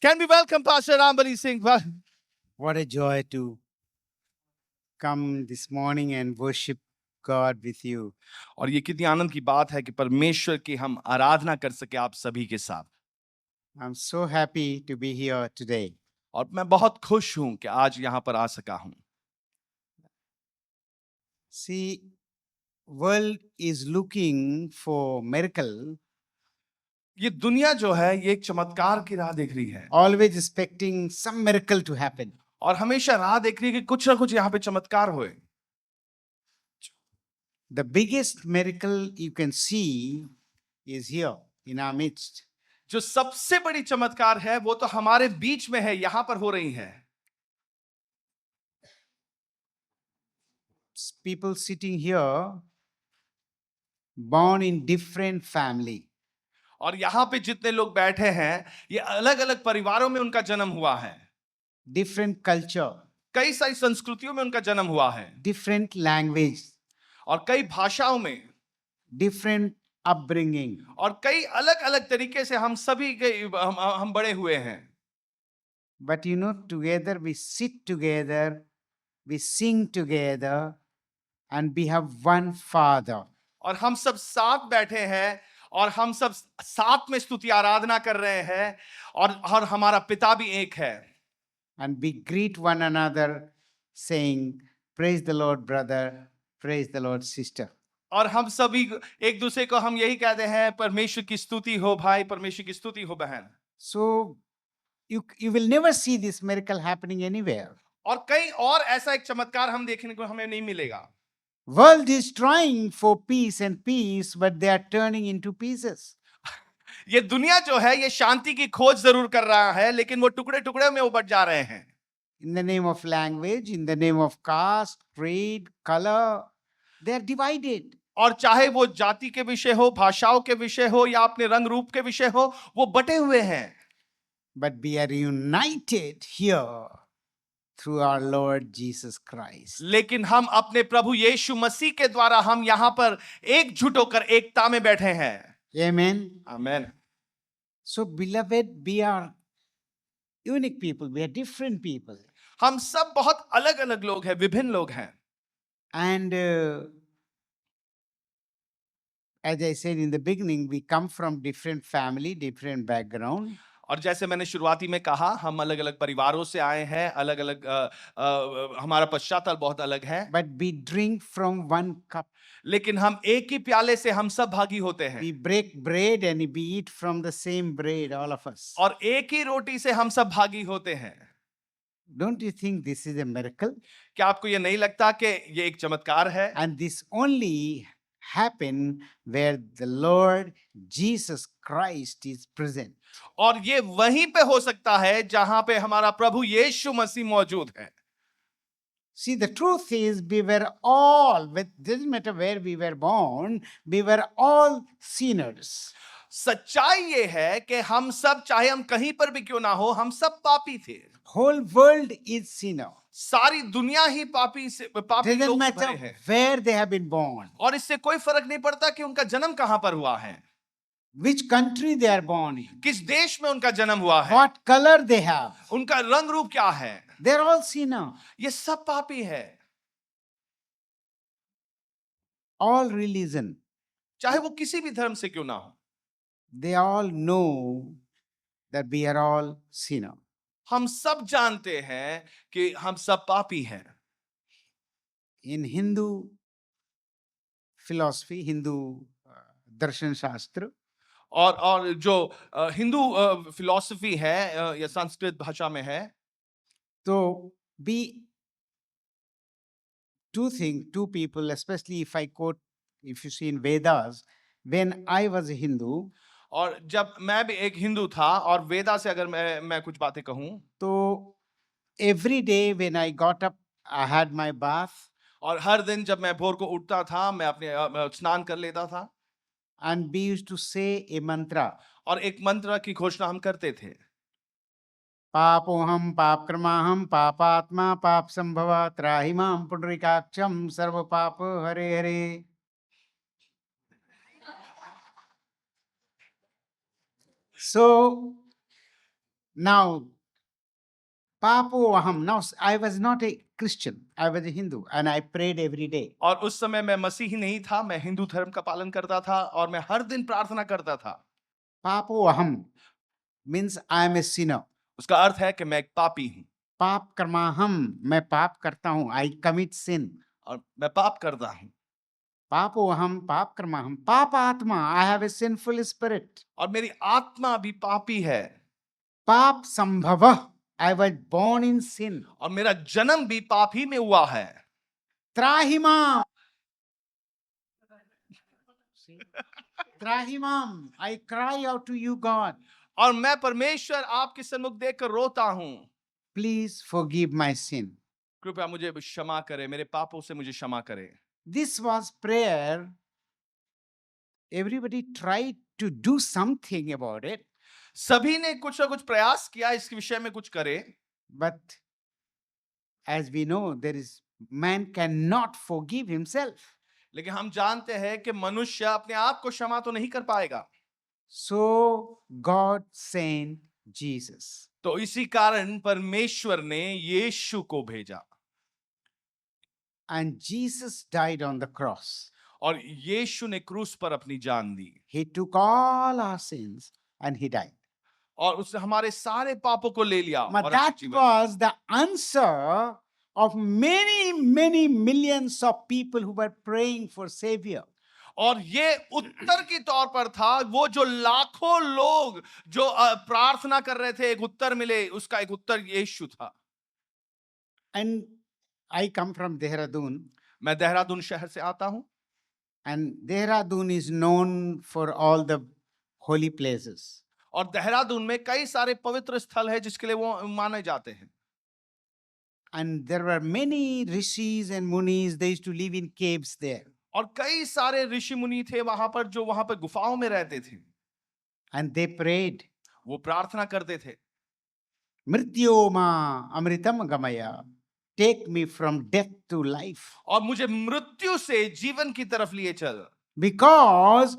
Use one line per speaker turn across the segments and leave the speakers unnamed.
Can we welcome Pastor Rambali Singh?
What a joy to come this morning and worship God with you.
और ये कितनी आनंद की बात है कि परमेश्वर की हम आराधना कर सके आप सभी के साथ।
I'm so happy to be here today.
और मैं बहुत खुश हूं कि आज यहां पर आ सका हूं।
See, world is looking for miracle,
ये दुनिया जो है ये एक चमत्कार की राह देख रही है
always expecting some miracle to happen.
और हमेशा राह देख रही है कि कुछ ना कुछ यहाँ पे चमत्कार होए।
The biggest miracle you can see is here in our midst.
जो सबसे बड़ी चमत्कार है वो तो हमारे बीच में है, यहां पर हो रही है।
People sitting here, born in different family.
और यहाँ पे जितने लोग बैठे हैं ये अलग अलग परिवारों में उनका जन्म हुआ है,
Different culture,
कई सारी संस्कृतियों में उनका जन्म हुआ है
different language,
और कई भाषाओं में
different upbringing.
और कई अलग अलग तरीके से हम सभी के हम बड़े हुए हैं।
But you know, together we sit together, we sing together, and we have one Father.
और हम सब साथ बैठे हैं और हम सब साथ में स्तुति आराधना कर रहे हैं और हमारा पिता भी एक है।
And we greet one another saying, Praise the Lord, brother, praise the Lord, sister.
और हम सभी एक दूसरे को हम यही कहते हैं, परमेश्वर की स्तुति हो भाई, परमेश्वर की स्तुति हो बहन।
So you will never see this miracle happening anywhere.
और कहीं और ऐसा एक चमत्कार हम देखने को हमें नहीं मिलेगा।
World is trying for peace, but they are turning into pieces.
ये दुनिया जो है ये शांति की खोज जरूर कर रहा है, लेकिन वो टुकड़े टुकड़े में उबट जा रहे हैं।
In the name of language, in the name of caste, creed, color, they are divided.
और चाहे वो जाति के विषय हो, भाषाओं के विषय हो या अपने रंग रूप के विषय हो, वो बटे हुए हैं।
But we are united here through our Lord Jesus Christ.
लेकिन हम अपने प्रभु यीशु मसीह के द्वारा हम यहाँ पर एकजुट होकर एकता में बैठे हैं।
Amen.
आमीन।
So, beloved, we are unique people. We are different people.
हम सब बहुत अलग अलग लोग हैं, विभिन्न लोग हैं।
And as I said in the beginning, we come from different family, different background.
और जैसे मैंने शुरुआती में कहा, हम अलग अलग परिवारों से आए हैं, अलग अलग हमारा पश्चाताल बहुत अलग है।
But we drink from one cup.
लेकिन हम एक ही प्याले से हम सब भागी होते हैं।
We break bread and we eat from the same bread, all of us.
और एक ही रोटी से हम सब भागी होते हैं।
Don't you think this is a miracle?
क्या आपको ये नहीं लगता कि ये एक चमत्कार है?
And this only happen where the Lord Jesus Christ is present.
और ये वहीं पे हो सकता है जहां पे हमारा प्रभु यीशु मसीह मौजूद है।
See, the truth is, we were all, with doesn't matter where we were born, we were all sinners.
सच्चाई ये है कि हम सब, चाहे हम कहीं पर भी क्यों ना हो, हम सब पापी थे।
Whole world is sinner.
सारी दुनिया ही पापी
Doesn't
लोग
matter
भरे हैं।
where they have been born,
और इससे कोई फर्क नहीं पड़ता कि उनका जन्म कहां पर हुआ है,
which country they are born in,
किस देश में उनका जन्म हुआ है,
what color they have.
उनका रंग रूप क्या है,
They are all sinner.
ये सब पापी है।
All religion,
चाहे वो किसी भी धर्म से क्यों ना हो,
they all know that we are all sinner.
हम सब जानते हैं कि हम सब पापी हैं।
In Hindu philosophy, Hindu darshan shastra,
और जो हिंदू फिलॉसफी है या संस्कृत भाषा में है,
so we two people, especially if I quote, if you see in Vedas, when I was a Hindu,
और जब मैं भी एक हिंदू था और वेदा से अगर मैं कुछ बातें कहूं,
तो every day when I got up, I had my bath,
और हर दिन जब मैं भोर को उठता था मैं अपने स्नान कर लेता था,
and we used to say a mantra.
और एक मंत्र की घोषणा हम करते थे,
पापोहम पाप क्रमाहम पापात्मा पाप संभवा त्राहि मां पुंडरीकाक्षम सर्व पाप Hare Hare. So Now, Papo Aham. Now, I was not a Christian. I was a Hindu and I prayed every day.
और उस समय मैं मसीही नहीं था, मैं हिंदू धर्म का पालन करता था और मैं हर दिन प्रार्थना करता था।
Papo Aham means I am a sinner.
उसका अर्थ है कि मैं एक पापी हूँ
Pap Karmaham. मैं पाप करता हूँ. I commit sin.
और मैं पाप करता हूँ।
Papo Aham, Pap Karmaham. Papa Atma. I have a sinful spirit.
और मेरी आत्मा भी पापी है
Pap Sambhava. I was born in sin.
और मेरा जन्म भी पाप ही में हुआ है।
Trahimam. Trahimam. I cry out to you, God.
और मैं परमेश्वर आपके सन्मुख देखकर रोता हूँ।
Please forgive my sin.
कृपया मुझे क्षमा करें, मेरे पापों से मुझे क्षमा करें।
This was prayer. Everybody tried to do something about it,
सभी ने कुछ ना कुछ प्रयास किया इस विषय में कुछ करे,
but as we know, there is man cannot forgive himself.
लेकिन हम जानते हैं कि मनुष्य अपने आप को क्षमा तो नहीं कर पाएगा।
So God sent Jesus.
तो इसी कारण परमेश्वर ने यीशु को भेजा
And Jesus died on the cross.
और यीशु ने क्रूस पर अपनी जान दी
He took all our sins and he died.
और उसने हमारे सारे पापों को ले लिया
But
और
that
अपना जीवन-
was the answer of many, many millions of people who were praying for Savior.
और ये उत्तर के तौर पर था, वो जो लाखों लोग जो प्रार्थना कर रहे थे एक उत्तर मिले, उसका एक उत्तर यीशु था।
And I come from Dehradun,
मैं देहरादून शहर से आता हूं
and Dehradun is known for all the holy places.
और देहरादून में कई सारे पवित्र स्थल है जिसके लिए वो माने जाते हैं।
And there were many rishis and munis, they used to live in caves there.
और कई सारे ऋषि मुनि थे वहां पर जो वहां पर गुफाओं में रहते थे।
And they prayed,
वो प्रार्थना करते थे,
Mrityoma Amritam Gamaya, take me from death to life.
और मुझे मृत्यु से जीवन की तरफ लिए चल।
Because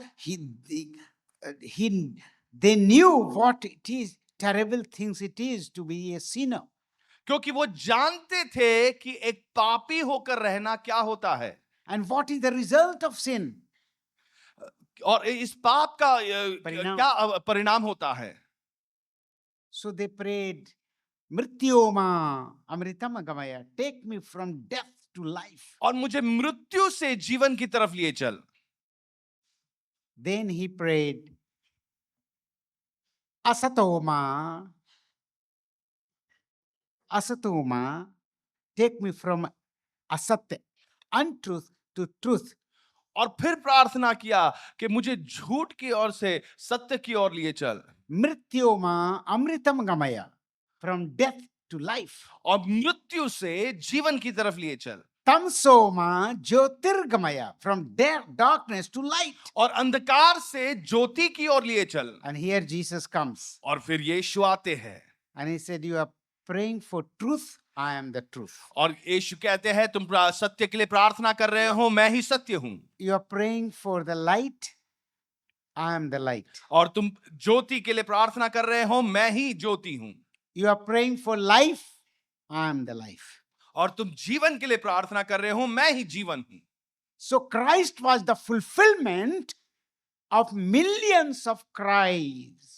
they knew what it is, terrible things it is to be a sinner.
क्योंकि वो जानते थे कि एक पापी होकर रहना क्या होता है
And what is the result of sin?
और इस पाप का
परिणाम।
क्या परिणाम होता है।
So they prayed, Mrityoma Amritam Gamaya, take me from death to life.
और मुझे मृत्यु से जीवन की तरफ लिए चल।
Then he prayed, Asatoma, Asatoma, take me from asatya, untruth to truth.
और फिर प्रार्थना किया कि मुझे झूठ की ओर से सत्य की ओर लिए चल।
Mrityoma Amritam Gamaya, from death to life.
और मृत्यु से जीवन की तरफ लिए चल।
Tamsoma Jyotirgamaya, from darkness to light.
और अंधकार से ज्योति की ओर लिए चल।
And here Jesus comes.
और फिर यीशु आते हैं
And he said, you are praying for truth, I am the truth.
और यीशु कहते हैं तुम सत्य के लिए प्रार्थना कर रहे हो, मैं ही सत्य हूं।
You are praying for the light, I am the light.
और तुम ज्योति के लिए प्रार्थना कर रहे हो, मैं ही ज्योति हूं।
You are praying for life, I am the life.
और तुम जीवन के लिए प्रार्थना कर रहे हो, मैं ही जीवन हूं।
So Christ was the fulfillment of millions of cries.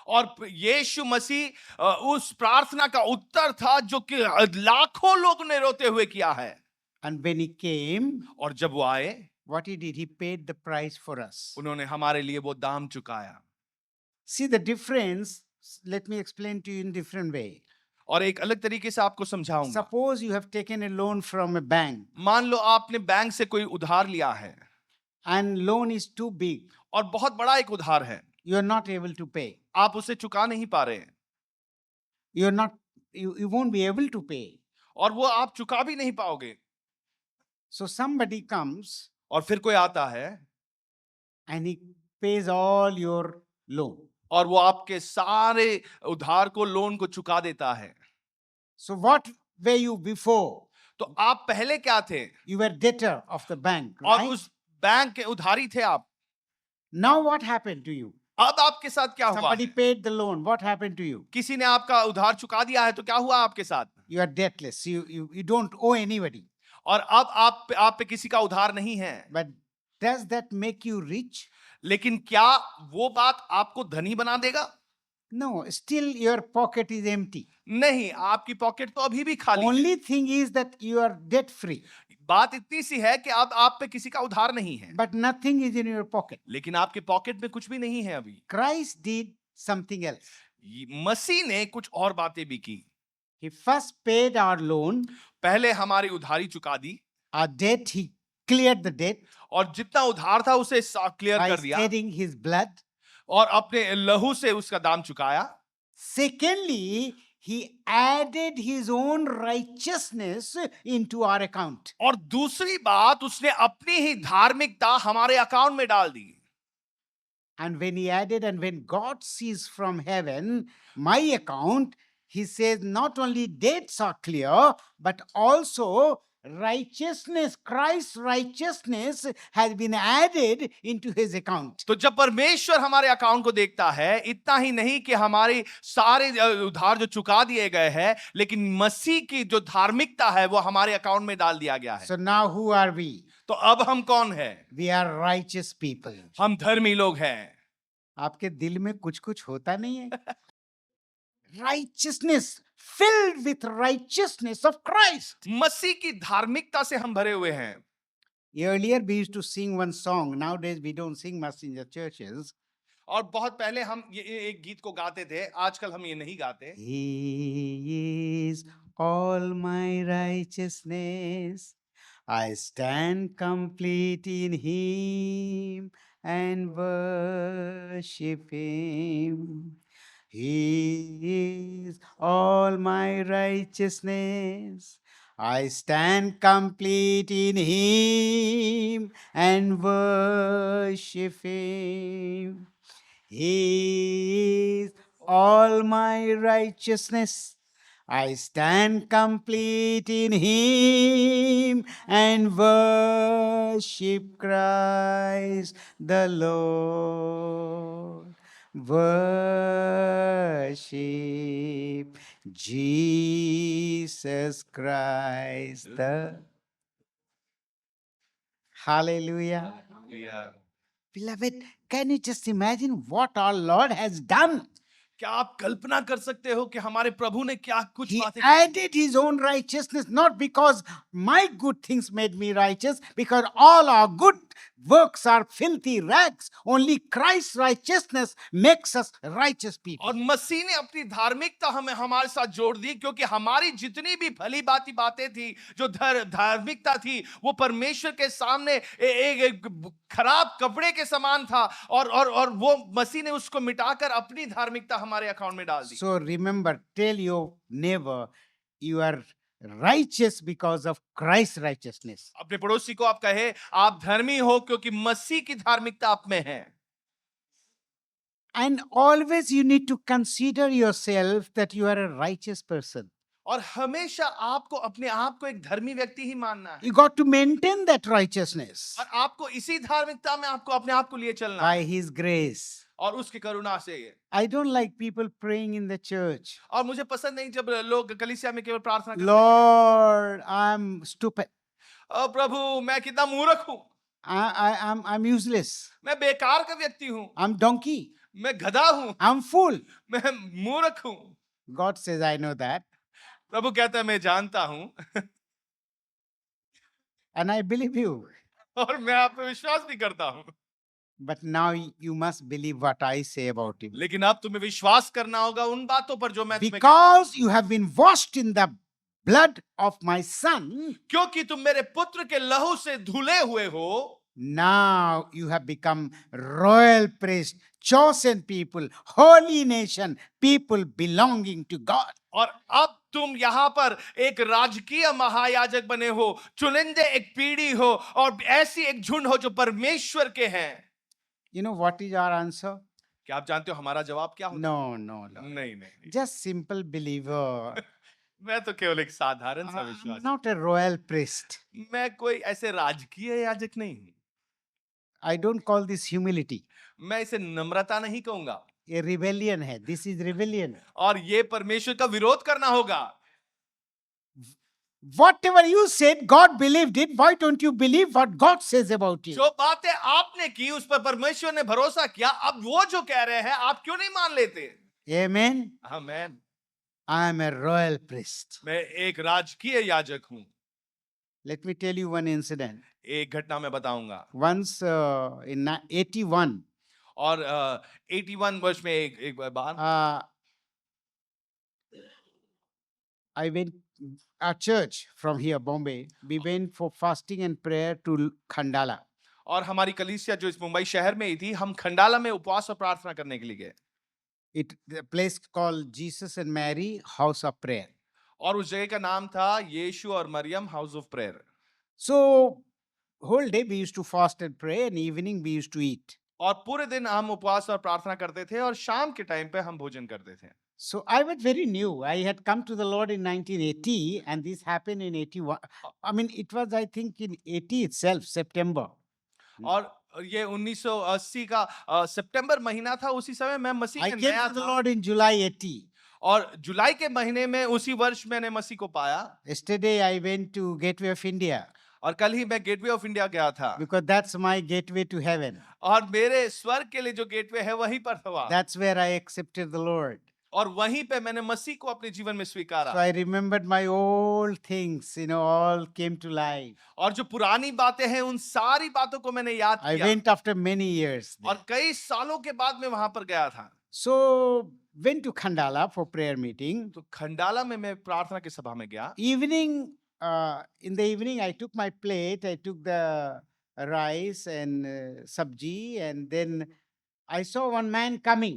और यीशु मसीह उस प्रार्थना का उत्तर था जो कि लाखों लोग ने रोते हुए किया है।
And when he came,
और जब वो आए,
what he did, he paid the price for us.
उन्होंने हमारे लिए वो दाम चुकाया।
See the difference, let me explain to you in different way.
और एक अलग तरीके से आपको समझाऊंगा।
Suppose you have taken a loan from a bank
मान लो आपने बैंक से कोई उधार लिया है
and loan is too big,
और बहुत बड़ा एक उधार है,
you are not able to pay.
आप उसे चुका नहीं पा रहे हैं
You won't be able to pay.
और वो आप चुका भी नहीं पाओगे।
So somebody comes
और फिर कोई आता है
and he pays all your loan.
और वो आपके सारे उधार को, लोन को चुका देता है।
So what were you before?
तो आप पहले क्या थे?
You were debtor of the bank,
और
right?
उस बैंक के उधारी थे आप।
Now what happened to you?
अब आपके साथ क्या हुआ
Somebody
है?
paid the loan. What happened to you?
किसी ने आपका उधार चुका दिया है तो क्या हुआ आपके साथ?
You are debtless. You don't owe anybody.
और अब आप पे किसी का उधार नहीं है।
But does that make you rich?
लेकिन क्या वो बात आपको धनी बना देगा?
No, still your pocket is empty.
नहीं, आपकी पॉकेट तो अभी भी खाली है।
Only thing is that you are debt free,
बात इतनी सी है कि अब आप पे किसी का उधार नहीं है,
but nothing is in your pocket.
लेकिन आपके पॉकेट में कुछ भी नहीं है अभी।
Christ did something else.
मसीह ने कुछ और बातें भी की।
He first paid our loan,
पहले हमारी उधारी चुका दी
our debt. He cleared the debt
और जितना उधार था उसे क्लियर
by
कर दिया
shedding his blood.
और अपने लहू से उसका दाम चुकाया।
Secondly, he added his own righteousness into our account.
और दूसरी बात, उसने अपनी ही धार्मिकता हमारे अकाउंट में डाल दी।
And when he added, and when God sees from heaven my account, he says not only debts are clear, but also righteousness, Christ's righteousness has been added into his account.
तो जब परमेश्वर हमारे account को देखता है, इतना ही नहीं कि हमारे सारे उधार जो चुका दिए गए हैं, लेकिन मसीह की जो धार्मिकता है वो हमारे अकाउंट में डाल दिया गया है।
So now who are we?
तो अब हम कौन है?
We are righteous people.
हम धर्मी लोग हैं।
आपके दिल में कुछ कुछ होता नहीं है? Righteousness, filled with righteousness of Christ.
मसीह की धार्मिकता से हम भरे हुए हैं।
Earlier we used to sing one song. Nowadays we don't sing much in the churches.
और बहुत पहले हम ये एक गीत को गाते थे, आजकल हम ये नहीं गाते।
He is all my righteousness. I stand complete in Him and worship Him. He is all my righteousness. I stand complete in Him and worship Him. He is all my righteousness. I stand complete in Him and worship Christ the Lord. Worship Jesus Christ the Hallelujah. Beloved, can you just imagine what our Lord has done?
क्या आप कल्पना कर सकते हो कि हमारे प्रभु ने क्या कुछ
He
बातें की?
added his own righteousness, not because my good things made me righteous, because all our good works are filthy rags. Only Christ's righteousness makes us righteous people.
और मसीह ने अपनी धार्मिकता हमें हमारे साथ जोड़ दी, क्योंकि हमारी जितनी भी भली भांति बातें थी, जो धार्मिकता थी, वो परमेश्वर के सामने एक खराब कपड़े के समान था, और वो मसीह ने उसको मिटाकर अपनी धार्मिकता हमारे अकाउंट में डाल दी।
So remember, tell your neighbor, you are righteous because of Christ's righteousness.
अपने पड़ोसी को आप कहे, आप धर्मी हो क्योंकि मसीह की धार्मिकता आप में है।
And always you need to consider yourself that you are a righteous person.
और हमेशा आपको अपने आप को एक धर्मी व्यक्ति ही मानना है,
You got to maintain that righteousness
और आपको इसी धार्मिकता में आपको अपने आप को लिए चलना
by
है,
His grace.
और उसकी करुणा से।
I don't like people praying in the church.
और मुझे पसंद नहीं जब लोग कलीसिया में केवल प्रार्थना करते हैं,
Lord, I'm stupid.
प्रभु मैं कितना मूर्ख हूँ,
I'm useless.
मैं बेकार का व्यक्ति हूँ,
I'm donkey.
मैं गधा हूँ,
I'm fool.
मैं मूर्ख हूँ।
God says, I know that.
प्रभु कहता है मैं जानता हूँ
And I believe you.
और मैं आप पे विश्वास भी करता हूँ,
But now you must believe what I say about him.
लेकिन अब तुम्हें विश्वास करना होगा उन बातों पर जो मैं तुम्हें
Because you have been washed in the blood of my son,
क्योंकि तुम मेरे पुत्र के लहू से धुले हुए हो,
now you have become royal priest, chosen people, holy nation, people belonging to God.
और अब तुम यहाँ पर एक राजकीय महायाजक बने हो, चुनिंदे एक पीढ़ी हो, और ऐसी एक झुंड हो जो परमेश्वर के हैं।
You know what is our answer?
क्या आप जानते हो हमारा जवाब क्या होता
No.
है? नहीं,
Just simple believer.
मैं तो केवल एक साधारण सा
I'm
विश्वास,
not a royal priest.
मैं कोई ऐसे राजकीय याजक नहीं हूँ।
I don't call this humility.
मैं इसे नम्रता नहीं कहूंगा,
A rebellion है. This is rebellion.
और ये परमेश्वर का विरोध करना होगा।
Whatever you said, God believed it. Why don't you believe what God says about you?
जो बातें आपने की उस पर परमेश्वर ने भरोसा किया, अब वो जो कह रहे हैं आप क्यों नहीं मान लेते?
Amen.
Amen.
I am a royal priest.
मैं एक राजकीय याजक हूं।
Let me tell you one incident.
एक घटना मैं बताऊंगा।
Once in 81,
और 81 वर्ष में एक बार
uh, I went our church from here, Bombay. We went for fasting and prayer to Khandala.
और हमारी कलीसिया जो इस मुंबई शहर में ही थी, हम खंडाला में उपवास और प्रार्थना करने के लिए गए।
The place called Jesus and Mary House of Prayer.
और उस जगह का नाम था यीशु और Mariam house of prayer.
So whole day we used to fast and pray, and evening we used to eat.
और पूरे दिन हम उपवास और प्रार्थना करते थे और शाम के टाइम पे हम भोजन करते थे।
So I was very new. I had come to the Lord in 1980, and this happened in 81. I mean, it was, I think, in 80 itself, September.
और ये 1980 का सितंबर महीना था। उसी समय मैं मसीह
I
के
came
नया
to the
था
Lord in July 80.
और जुलाई के महीने में उसी वर्ष मैंने मसीह को पाया।
Yesterday I went to Gateway of India
और कल ही मैं गेटवे ऑफ इंडिया गया था
because that's my gateway to heaven.
और मेरे स्वर्ग के लिए जो गेटवे है वहीं पर था।
That's where I accepted the Lord.
और वहीं पे मैंने मसीह को अपने जीवन में स्वीकारा।
So I remembered my old things, all came to life.
और जो पुरानी बातें हैं उन सारी बातों को मैंने याद
I
किया।
went after many years. there.
और कई सालों के बाद मैं वहां पर गया था।
So went to Khandala for prayer meeting.
तो खंडाला में मैं प्रार्थना की सभा में गया।
Evening, in the evening, I took my plate, I took the rice and sabji, and then I saw one man coming.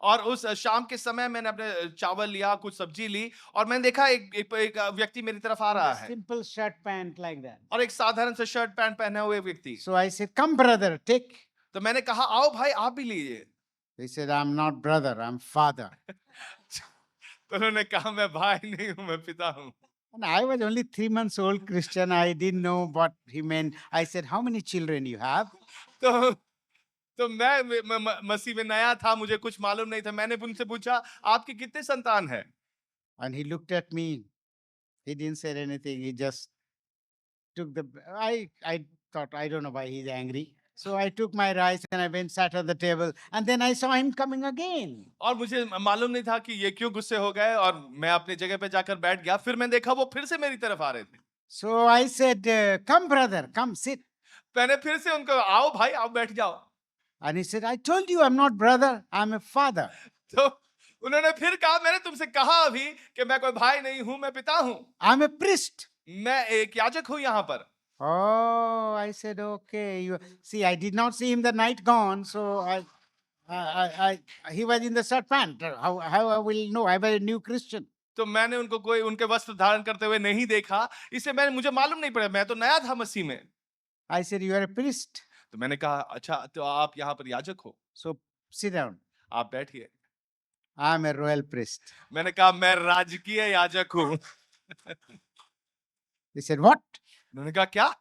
और उस शाम के समय मैंने अपने चावल लिया, कुछ सब्जी ली और मैंने देखा एक व्यक्ति मेरी तरफ आ रहा
A
है
simple shirt, pant like that.
और एक साधारण सा शर्ट पैंट पहने हुए व्यक्ति।
So I said, "Come, brother, take."
तो मैंने कहा आओ भाई आप भी लीजिए।
He said, "I'm not brother, I'm father."
तो उन्होंने कहा मैं भाई नहीं हूं, मैं पिता हूं।
And I was only 3 months old Christian. I didn't know what he meant. I said, "How many children you have?"
तो मैं मसीह में नया था, मुझे कुछ मालूम नहीं था। मैंने उनसे पूछा आपके कितने संतान है?
And he looked at me. He didn't say anything. He just took the. I thought, I don't know why he's angry. So I took my rice and I went sat at the table. And then I saw him coming again.
और मुझे मालूम नहीं था कि ये क्यों गुस्से हो गए और मैं अपनी जगह पे जाकर बैठ गया। फिर मैंने देखा वो फिर से मेरी तरफ आ रहे थे।
So I said, "Come, brother, come sit."
मैंने फिर से उनको आओ भाई आप बैठ जाओ।
And he said, "I told you I'm not brother, I'm a father."
तो उन्होंने फिर कहा मैंने तुमसे कहा अभी कि मैं कोई भाई नहीं हूं, मैं पिता हूं।
I'm a priest.
मैं एक याजक हूं यहाँ पर।
Oh, I said, "Okay." See, I did not see him the night gone, so he was in the shirt pant. How I will know? I was a new Christian.
तो मैंने उनको कोई उनके वस्त्र धारण करते हुए नहीं देखा, इससे मुझे मालूम नहीं पड़ा, मैं तो नया था मसीह में।
I said, "You are a priest.
तो मैंने कहा अच्छा तो आप यहाँ पर याजक हो,
So sit down.
आप बैठिए।
I'm a royal priest."
मैंने कहा मैं राजकीय याजक हूँ।
He said, "What?"
उन्होंने कहा क्या?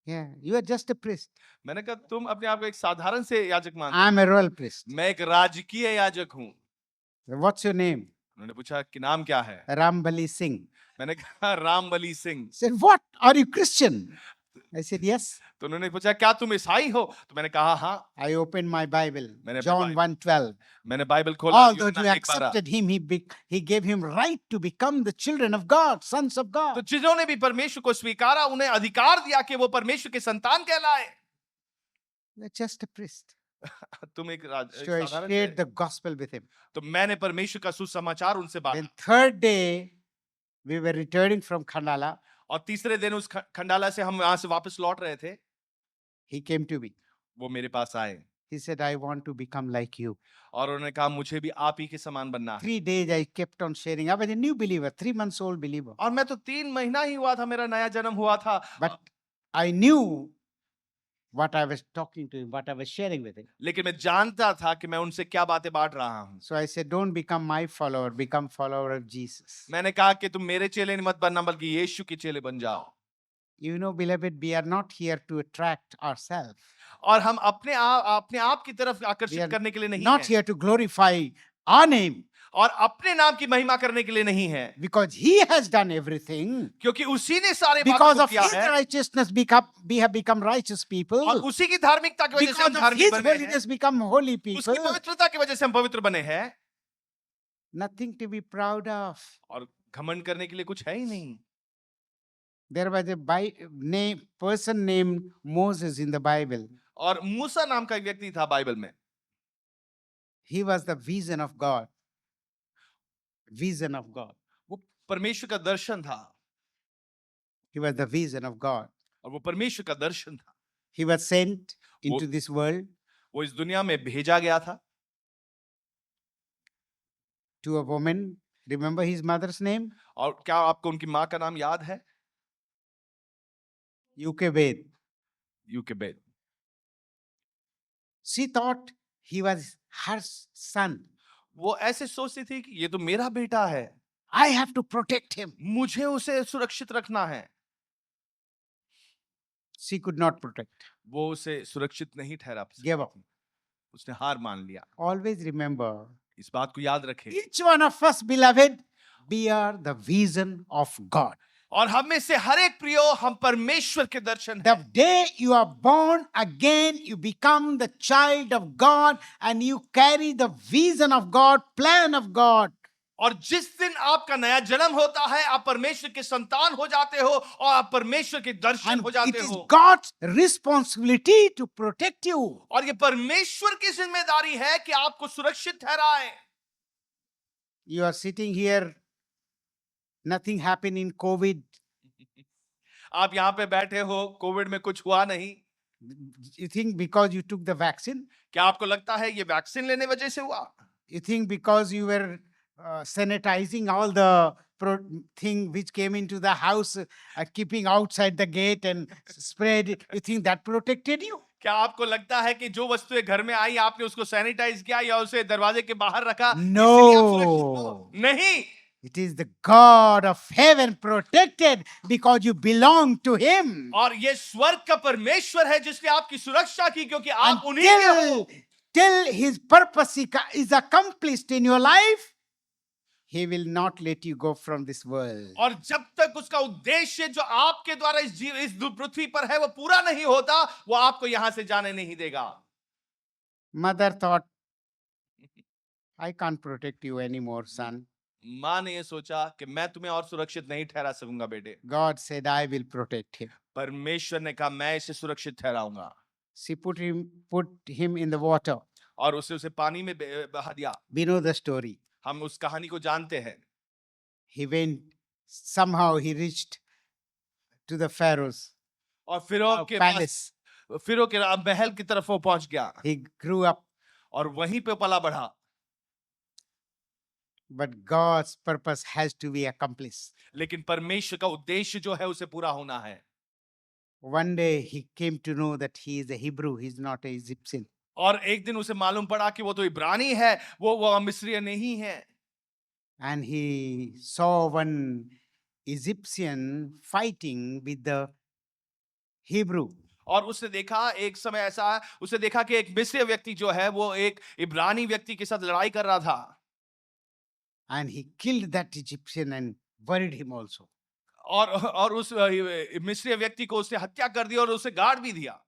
Yeah, you are just a priest.
मैंने कहा तुम अपने आप को एक साधारण से याजक मानते
I'm a royal priest.
हो। मैं एक राजकीय याजक हूँ।
What's your name?
उन्होंने पूछा कि नाम क्या है?
Rambali Singh.
मैंने कहा Rambali Singh.
He said, "What? Are you Christian?" I said, "Yes."
तो उन्होंने पूछा क्या तुम ईसाई हो? तो मैंने कहा हाँ।
I opened my Bible,
मैंने
John 1:12.
मैंने बाइबल खोला।
Although you
यूहन्ना 1:12।
accepted him, he gave him right to become the children of God, sons of
तो
God.
जिन्होंने भी परमेश्वर को स्वीकारा उन्हें अधिकार दिया कि वो परमेश्वर के संतान कहलाए।
You're just a priest.
तुम एक
So I
साधारण
shared
से-
the gospel with him.
तो मैंने परमेश्वर का सुसमाचार उनसे बांटा।
Then third day, we were returning from Khandala.
और तीसरे दिन उस खंडाला से हम वहां से वापस लौट रहे थे।
He came to me.
वो मेरे पास आए
He said, "I want to become like you."
और उन्होंने कहा मुझे भी आप ही के समान बनना है।
3 days I kept on sharing. I was a new believer, 3 months old believer.
और मैं तो 3 महीना ही हुआ था, मेरा नया जन्म हुआ था।
But I knew what I was talking to him, what I was sharing with him.
लेकिन मैं जानता था कि मैं उनसे क्या बातें बांट रहा हूँ।
So I said, "Don't become my follower, become follower of Jesus."
मैंने कहा कि तुम मेरे चेले मत बनना बल्कि यीशु के चेले बन जाओ।
You know, beloved, we are not here to attract ourselves.
और हम अपने आप की तरफ
We
आकर्षित
are
करने के लिए नहीं
not
हैं
here to glorify our name,
और अपने नाम की महिमा करने के लिए नहीं है,
because He has done everything.
क्योंकि उसी ने सारे बातों
Because
को
of
किया
His
है
righteousness, we have become righteous
और
people.
उसी की धार्मिकता की वजह से हम
Because of
धार्मिक
His
बने हैं,
holiness, become holy people.
उसकी पवित्रता की वजह से हम पवित्र बने हैं
Nothing to be proud of.
और घमंड करने के लिए कुछ है ही नहीं।
There was a person named Moses in the Bible.
और मूसा नाम का एक व्यक्ति था बाइबल में,
He was the vision of God. Vision of God.
वो परमेश्वर का दर्शन था
He was the vision of God.
और वो परमेश्वर का दर्शन था।
He was sent into this world
वो इस दुनिया में भेजा गया था
to a woman. Remember his mother's name?
और क्या आपको उनकी माँ का नाम याद है?
Jochebed.
यूकेबेद।
She thought he was her son.
वो ऐसे सोचती थी कि ये तो मेरा बेटा है,
I have to protect him.
मुझे उसे सुरक्षित रखना है।
She could not protect.
वो उसे सुरक्षित नहीं ठहरा,
Gave up.
उसने हार मान लिया।
Always remember,
इस बात को याद रखें
each one of us, beloved, we are the vision of God.
और हम में से हर एक प्रियो हम परमेश्वर के दर्शन
The
हैं।
day you are born again, you become the child of God and you carry the vision of God, plan of God.
और जिस दिन आपका नया जन्म होता है आप परमेश्वर के संतान हो जाते हो और आप परमेश्वर के दर्शन
And
हो
it
जाते
is
हो
God's responsibility to protect you.
और ये परमेश्वर की जिम्मेदारी है कि आपको सुरक्षित ठहराए।
You are sitting here, nothing happened in COVID.
आप यहाँ पे बैठे हो, कोविड में कुछ हुआ नहीं,
You think because you took the vaccine?
क्या आपको लगता है ये वैक्सीन लेने वजह से हुआ?
You think because you were sanitizing all the thing which came into the house, keeping outside the gate and spread it, you think that protected you?
क्या आपको लगता है कि जो वस्तुएं घर में आई आपने उसको सैनिटाइज किया या उसे दरवाजे के बाहर रखा इसलिए आप सुरक्षित हो? नहीं,
It is the God of heaven protected because you belong to Him.
और ये स्वर्ग का परमेश्वर है जिसने आपकी सुरक्षा की क्योंकि आप उन्हीं के हो।
Till His purpose is accomplished in your life, He will not let you go from this world.
और जब तक उसका उद्देश्य जो आपके द्वारा इस पृथ्वी पर है वो पूरा नहीं होता वो आपको यहां से जाने नहीं देगा।
Mother thought, I can't protect you anymore, son.
माँ ने ये सोचा कि मैं तुम्हें और सुरक्षित नहीं ठहरा सकूंगा बेटे।
God said, I will protect him.
परमेश्वर ने कहा मैं इसे सुरक्षित ठहराऊंगा।
She put him in the water.
और उसे पानी में बहा दिया।
We know the story.
हम उस कहानी को जानते हैं।
He went, somehow he reached to the Pharaoh's
और फिरौन के
palace.
फिरौन के महल की तरफ वो पहुंच गया
He grew up.
और वहीं पे पला बढ़ा।
But God's purpose has to be accomplished.
लेकिन परमेश्वर का उद्देश्य जो है उसे पूरा होना है।
One day he came to know that he is a Hebrew, he is not an Egyptian.
और एक दिन उसे मालूम पड़ा कि वो तो इब्रानी है, वो मिस्री नहीं है।
And he saw one Egyptian fighting with the Hebrew.
और उसने देखा एक समय ऐसा उसे देखा कि एक मिस्री व्यक्ति जो है वो एक इब्रानी व्यक्ति के साथ लड़ाई कर रहा था।
And he killed that Egyptian and buried him also.
और उस मिस्री व्यक्ति को उसने हत्या कर दी और उसे गाड़ भी दिया।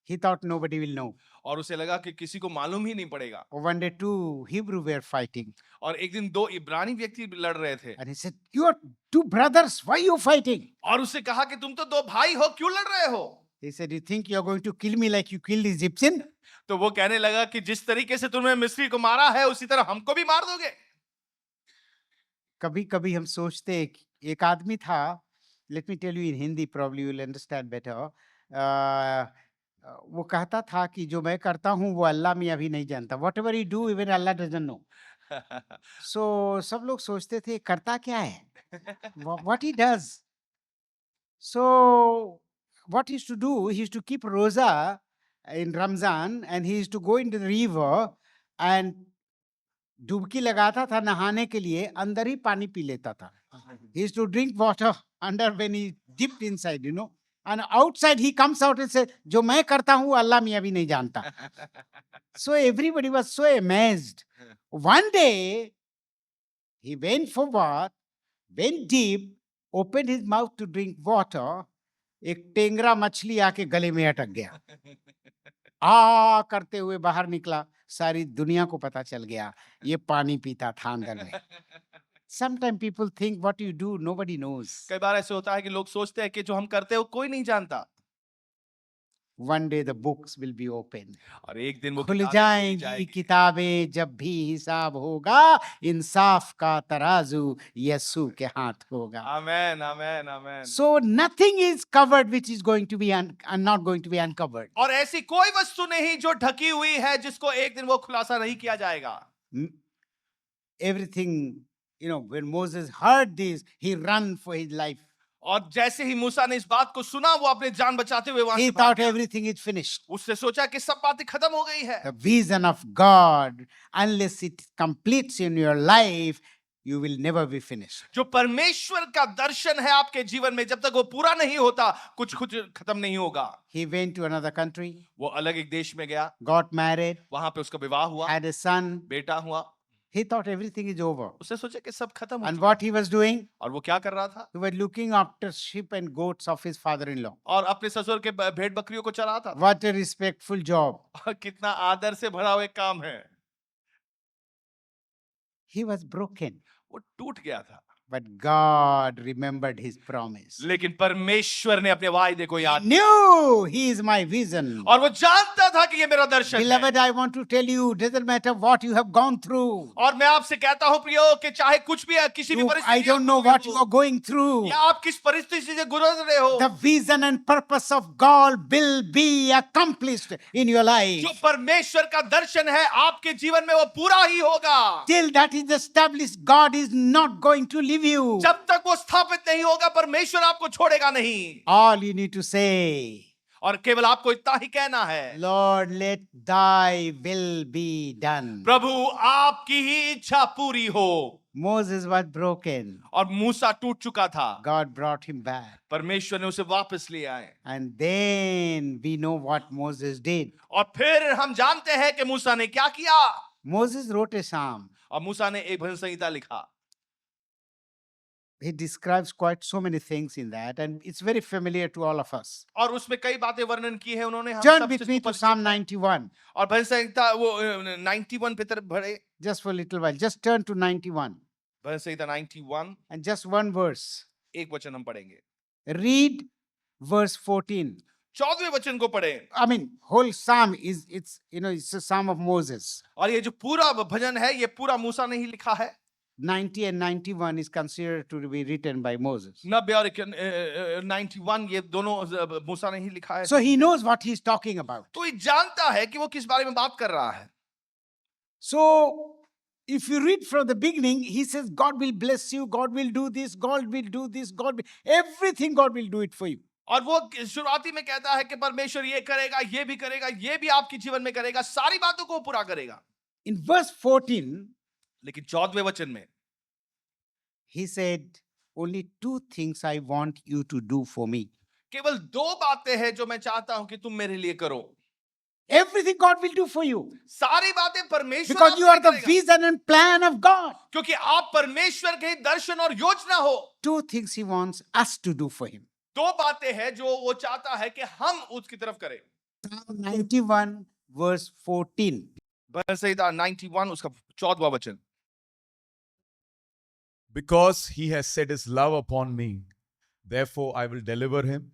He thought nobody will know.
और उसे लगा कि किसी को मालूम ही नहीं पड़ेगा।
One day two Hebrew were fighting.
और एक दिन दो इब्रानी व्यक्ति लड़ रहे थे।
And he said, you are two brothers, why are you fighting?
और उसे कहा कि तुम तो दो भाई हो, क्यों लड़ रहे हो?
He said, you think you are going to kill me like you killed the Egyptian?
तो वो कहने लगा कि जिस तरीके से तुमने मिस्री को मारा है उसी तरह हमको भी मार दोगे।
कभी कभी हम सोचते एक आदमी था, let me tell you in Hindi, probably you will understand better. वो कहता था कि जो मैं करता हूँ वो अल्लाह मियाँ भी नहीं जानता. Whatever he do, even Allah doesn't know. So सब लोग सोचते थे करता क्या है? What he does? So what he used to do, he used to keep roza in Ramzan and he used to go into the river and डुबकी लगाता था नहाने के लिए, अंदर ही पानी पी लेता था. He used to drink water under when he dipped inside, you know. And outside he comes out and says, जो मैं करता हूँ अल्लाह मियाँ भी नहीं जानता. So everybody was so amazed. One day he went for bath, went deep, opened his mouth to drink water. एक टेंगरा मछली आके गले में अटक गया. आ करते हुए बाहर निकला. सारी दुनिया को पता चल गया ये पानी पीता था अंदर में. Sometimes people think what you do nobody knows.
कई बार ऐसे होता है कि लोग सोचते हैं कि जो हम करते हैं वो कोई नहीं जानता,
One day the books will be open.
और एक दिन वो
खुल
किताबें खुल
जाएंगी
जाएंगी।
किताबें जब भी हिसाब होगा. इंसाफ का तराजू यीशु के हाथ होगा.
आमेन आमेन आमेन।
So nothing is covered which is going to be not going to be uncovered.
और ऐसी कोई वस्तु नहीं जो ढकी हुई है जिसको एक दिन वो खुलासा नहीं किया जाएगा।
Everything, when Moses heard this, he ran for his life.
और जैसे ही मूसा ने इस बात को सुना वो अपने जान बचाते हुए वहां
He
से भाग
thought
गया।
everything is finished.
उसने सोचा कि सब बातें खत्म हो गई है।
The vision of God, unless it completes in your life, you will never be finished.
जो परमेश्वर का दर्शन है आपके जीवन में, जब तक वो पूरा नहीं होता कुछ कुछ खत्म नहीं होगा।
He went to another country,
वो अलग एक देश में गया,
got married,
वहां पे उसका विवाह हुआ,
had a son.
बेटा हुआ।
He thought everything is over.
उसने सोचा कि सब खत्म हो
And
चुका।
what he was doing?
और वो क्या कर रहा था?
He was looking after sheep and goats of his father-in-law.
और अपने ससुर के भेड़ बकरियों को चरा था।
What a respectful job.
और कितना आदर से भरा हुआ एक काम है।
He was broken.
वो टूट गया था,
But God remembered his promise.
लेकिन परमेश्वर ने अपने वायदे को याद,
Knew he is my vision.
और वो जानता था कि ये मेरा दर्शन है।
Beloved, I want to tell you, doesn't matter what you have gone through.
और मैं आपसे कहता हूं प्रियो कि चाहे कुछ भी किसी भी परिस्थिति
I don't know what you are going through.
या आप किस परिस्थिति से गुजर रहे हो,
The vision and purpose of God will be accomplished in your life.
जो परमेश्वर का दर्शन है आपके जीवन में वो पूरा ही होगा।
Till that is established, God is not going to leave you.
जब तक वो स्थापित नहीं होगा परमेश्वर आपको छोड़ेगा नहीं।
All you need to say,
और केवल आपको इतना ही कहना है,
Lord, let thy will be done.
प्रभु आपकी ही इच्छा पूरी हो।
Moses was broken.
और मूसा टूट चुका था,
God brought him back.
परमेश्वर ने उसे वापस ले आए।
And then we know what Moses did.
और फिर हम जानते हैं कि मूसा ने क्या किया।
Moses wrote a psalm.
और मूसा ने एक भजन संहिता लिखा।
He describes quite so many things in that, and it's very familiar to all of us.
और उसमें कई बातें वर्णन की है उन्होंने। हम
Turn
सब
with
से
me to
सुपरिचित
Psalm
हैं।
91,
और भजन संहिता वो 91 पे तरफ बढ़े।
just for a little while. Just turn to 91,
bhajan Samhita 91
and just one verse.
एक वचन हम पढ़ेंगे।
Read verse 14.
14वें वचन को पढ़े।
I mean, whole psalm it's a psalm of Moses.
और ये जो पूरा भजन है ये पूरा मूसा ने ही लिखा है।
90 and 91 is considered to be written by Moses.
90 और 91 ये दोनों मूसा ने ही लिखा है।
So he knows what he's talking about.
तो ये जानता है कि वो किस बारे में बात कर रहा है।
So if you read from the beginning, he says, God will bless you, God will do this, God will do this, everything God will do it for you.
और वो शुरुआती में कहता है कि परमेश्वर ये करेगा, ये भी करेगा, ये भी आपके जीवन में करेगा, सारी बातों को पूरा करेगा।
In verse 14,
लेकिन 14वें वचन में
he said, only two things I want you to do for me.
केवल दो बातें हैं जो मैं चाहता हूं कि तुम मेरे लिए करो।
Everything God will do for you.
सारी बातें परमेश्वर
Because you are
आपके
the
लिए करेगा।
vision and plan of God.
क्योंकि आप परमेश्वर के दर्शन और योजना हो।
Two things he wants us to do for him.
दो बातें हैं जो वो चाहता है कि हम उसकी तरफ करें।
Psalm 91 verse 14.
भजन संहिता 91 उसका 14वां वचन।
Because he has set his love upon me, therefore I will deliver him.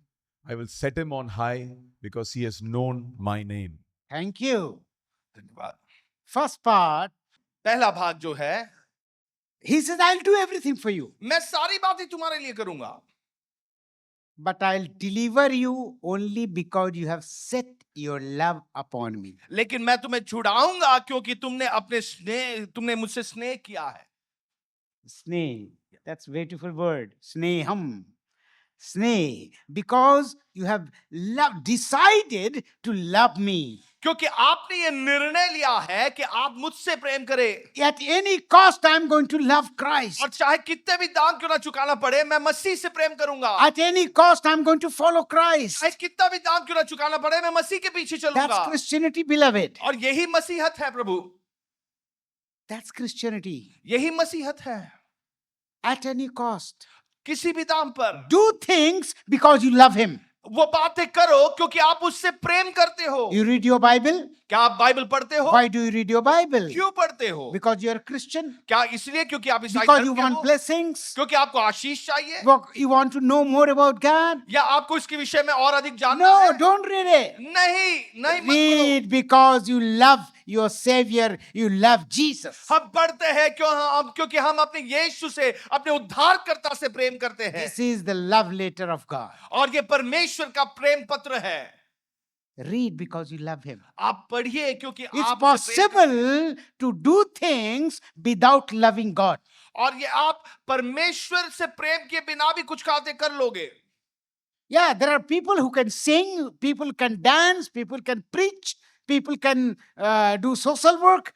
I will set him on high because he has known my name.
Thank you.
धन्यवाद।
First part,
पहला भाग जो है,
he says, I'll do everything for you,
मैं सारी बातें तुम्हारे लिए करूंगा,
but I'll deliver you only because you have set your love upon me.
लेकिन मैं तुम्हें छुड़ाऊंगा क्योंकि तुमने मुझसे स्नेह किया है।
Sneh, that's a beautiful word. Sneham. Sneh, because you have decided to love me.
क्योंकि आपने ये निर्णय लिया है कि आप मुझसे प्रेम करें,
At any cost, I'm going to love Christ.
और चाहे कितने भी दाम क्यों ना चुकाना पड़े, मैं मसीह से प्रेम करूंगा।
At any cost, I'm going to follow Christ.
चाहे कितना भी दाम क्यों ना चुकाना पड़े, मैं मसीह के पीछे चलूंगा।
That's Christianity, beloved.
और यही मसीहत है प्रभु,
That's Christianity.
यही मसीहत है।
At any cost.
किसी भी दाम पर
Do things because you love Him.
वो बातें करो क्योंकि आप उससे प्रेम करते हो।
You read your Bible.
क्या आप बाइबल पढ़ते हो?
Why do you read your Bible?
क्यों पढ़ते हो?
Because you're a Christian.
क्या इसलिए क्योंकि आप ईसाई
Because
धर्म
you
के
want
हो?
blessings.
क्योंकि आपको आशीष चाहिए,
You want to know more about God.
या आपको इसके विषय में और अधिक जानना
No,
है?
don't read it.
नहीं नहीं मत पढ़ो।
Read because you love your Savior. You love Jesus.
हम पढ़ते हैं क्योंकि हम अपने यीशु से, अपने उद्धारकर्ता से प्रेम करते हैं,
This is the love letter of God.
और ये परमेश्वर का प्रेम पत्र है।
Read because you love Him.
आप पढ़िए क्योंकि
It's
आप उससे प्रेम
possible to do things without loving God.
और ये आप परमेश्वर से प्रेम के बिना भी कुछ बातें कर लोगे।
Yeah, there are people who can sing, people can dance, people can preach, people can do social work.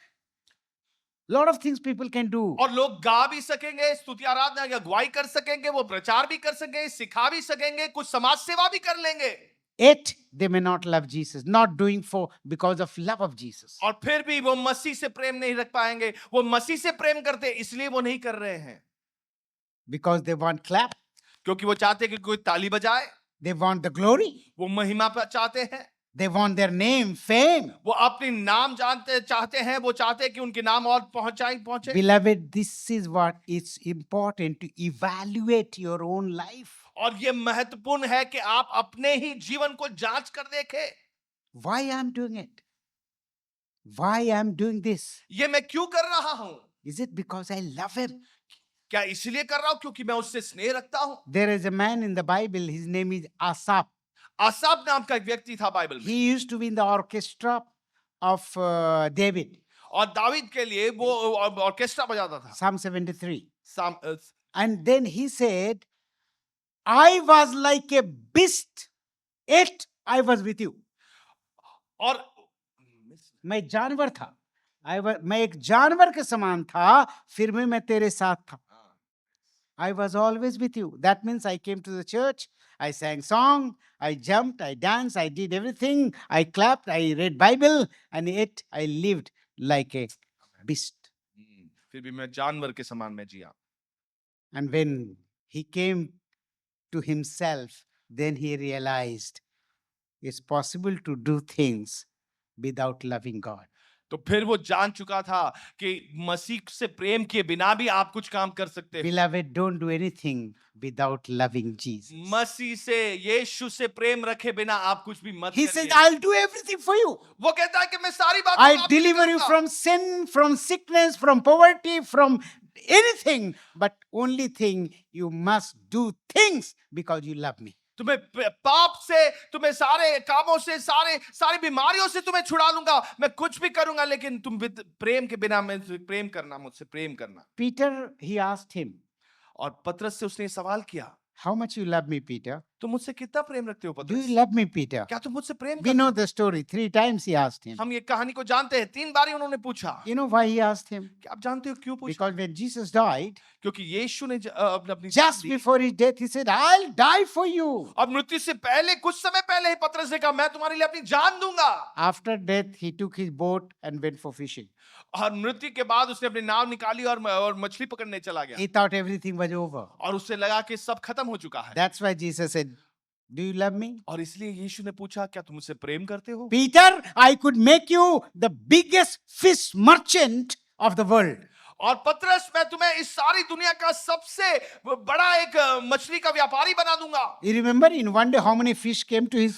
Lot of things people can do.
और लोग गा भी सकेंगे, स्तुति आराधना की अगुवाई कर सकेंगे, वो प्रचार भी कर सकेंगे, सिखा भी सकेंगे, कुछ समाज सेवा भी कर लेंगे,
Yet they may not love Jesus, not doing for because of love of Jesus.
और फिर भी वो मसीह से प्रेम नहीं रख पाएंगे। वो मसीह से प्रेम करते इसलिए वो नहीं कर रहे हैं,
Because they want clap,
क्योंकि वो चाहते कि कोई ताली बजाए,
they want the glory,
वो महिमा चाहते हैं,
they want their name, fame.
वो अपनी नाम चाहते हैं, वो चाहते हैं कि उनके नाम और पहुंचे।
Beloved, this is what it's important to evaluate your own life.
और ये महत्वपूर्ण है कि आप अपने ही जीवन को जांच कर देखें।
Why I'm doing it? Why I'm doing this?
ये मैं क्यों कर रहा हूं?
Is it because I love Him?
क्या इसलिए कर रहा हूं क्योंकि मैं उससे स्नेह रखता हूं?
There is a man in the Bible, his name is Asaph.
आसाफ नाम का एक व्यक्ति था बाइबल में,
He used to be in the orchestra of David,
और दावीद के लिए वो ऑर्केस्ट्रा बजाता था।
Psalm 73.
साम-
And then he said, I was like a beast, yet I was with you.
और
मैं जानवर था, मैं एक जानवर के समान था, फिर भी मैं तेरे साथ था. I was always with you. That means I came to the church, I sang song, I jumped, I danced, I did everything, I clapped, I read Bible, and yet I lived like a beast.
फिर भी मैं जानवर के समान में जिया।
And when he came to himself, then he realized it's possible to do things without loving God.
तो फिर वो जान चुका था कि मसीह से प्रेम के बिना भी आप कुछ काम कर सकते हैं।
Beloved, don't do anything without loving Jesus.
मसीह से, यीशु से प्रेम रखे बिना आप कुछ भी मत
He says,
करिए।
I'll do everything for you.
वो कहता है कि मैं सारी बातें
I'll
आपके लिए
deliver you
करूंगा।
from sin, from sickness, from poverty, from anything. But only thing, you must do things because you love me.
तुम्हें पाप से, तुम्हें सारे कामों से, सारी बीमारियों से तुम्हें छुड़ा लूंगा। मैं कुछ भी करूंगा, लेकिन तुम प्रेम के बिना मैं प्रेम करना, मुझसे प्रेम करना।
Peter, he asked him,
और पतरस से उसने सवाल किया,
how much you love me, Peter?
तुम मुझसे कितना प्रेम रखते हो
Do
पतरस?
you love me, Peter?
क्या तुम मुझसे प्रेम
We
करते
know
हो?
the story. 3 times he asked him.
हम ये कहानी को जानते हैं, 3 बार ही उन्होंने पूछा।
You know why he asked him?
क्या आप जानते हो क्यों पूछा?
Because when Jesus died,
क्योंकि यीशु ने अपनी
just
the,
before his death, he said, I'll die for you.
और मृत्यु से पहले, कुछ समय पहले ही पतरस ने कहा, मैं तुम्हारे लिए अपनी जान दूंगा।
After death, he took his boat and went for fishing.
और मृत्यु के बाद उसने अपनी नाव निकाली और मछली पकड़ने चला गया,
He thought everything was over.
और उससे लगा कि सब खत्म हो चुका है।
That's why Jesus said, do you love me?
और इसलिए यीशु ने पूछा, क्या तुम मुझसे प्रेम करते हो?
Peter, I could make you the biggest fish merchant of the world.
और पतरस, मैं तुम्हें इस सारी दुनिया का सबसे बड़ा एक मछली का व्यापारी बना दूंगा।
You remember in one day how many fish came to his?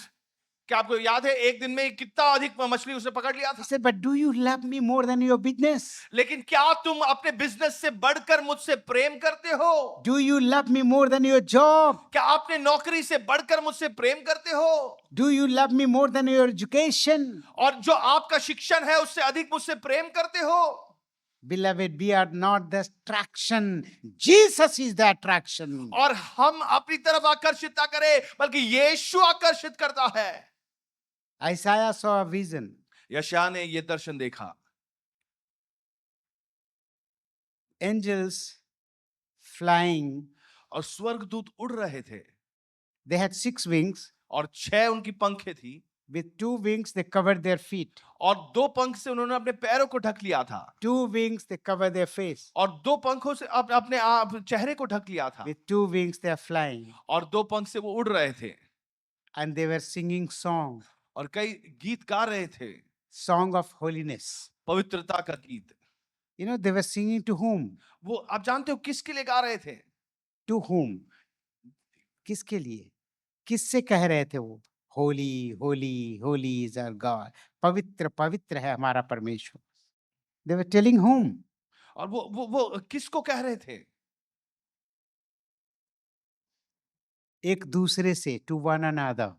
क्या आपको याद है एक दिन में कितना अधिक मछली उसने पकड़ लिया
He
था?
said, but do you love me more than your business?
लेकिन क्या तुम अपने बिजनेस से बढ़कर मुझसे प्रेम करते हो?
Do you love me more than your job?
क्या आपने नौकरी से बढ़कर मुझसे प्रेम करते हो?
Do you love me more than your education?
और जो आपका शिक्षण है उससे अधिक मुझसे प्रेम करते हो?
Beloved, we are not the attraction. Jesus is the attraction.
और हम अपनी तरफ आकर्षित ना करें, बल्कि यीशु आकर्षित करता है।
Isaiah saw a vision.
यशायाह ने ये दर्शन देखा,
angels flying.
और स्वर्गदूत उड़ रहे थे,
They had 6 wings.
और 6 उनकी पंखें थी,
With 2 wings, they covered their feet.
और 2 पंख से उन्होंने अपने पैरों को ढक लिया था,
2 wings, they cover their face.
और 2 पंखों से अपने आप चेहरे को ढक लिया था,
With 2 wings, they are flying.
और 2 पंख से वो उड़ रहे थे,
And they were singing song,
और कई गीत गा रहे थे,
song of holiness.
पवित्रता का गीत।
You know, they were singing to whom?
वो आप जानते हो किसके लिए गा रहे थे?
To whom? किसके लिए? किससे कह रहे थे वो? Holy, holy, holy is our God. पवित्र, पवित्र है हमारा परमेश्वर. They were telling whom?
और वो किसको कह रहे थे?
एक दूसरे से, to one another.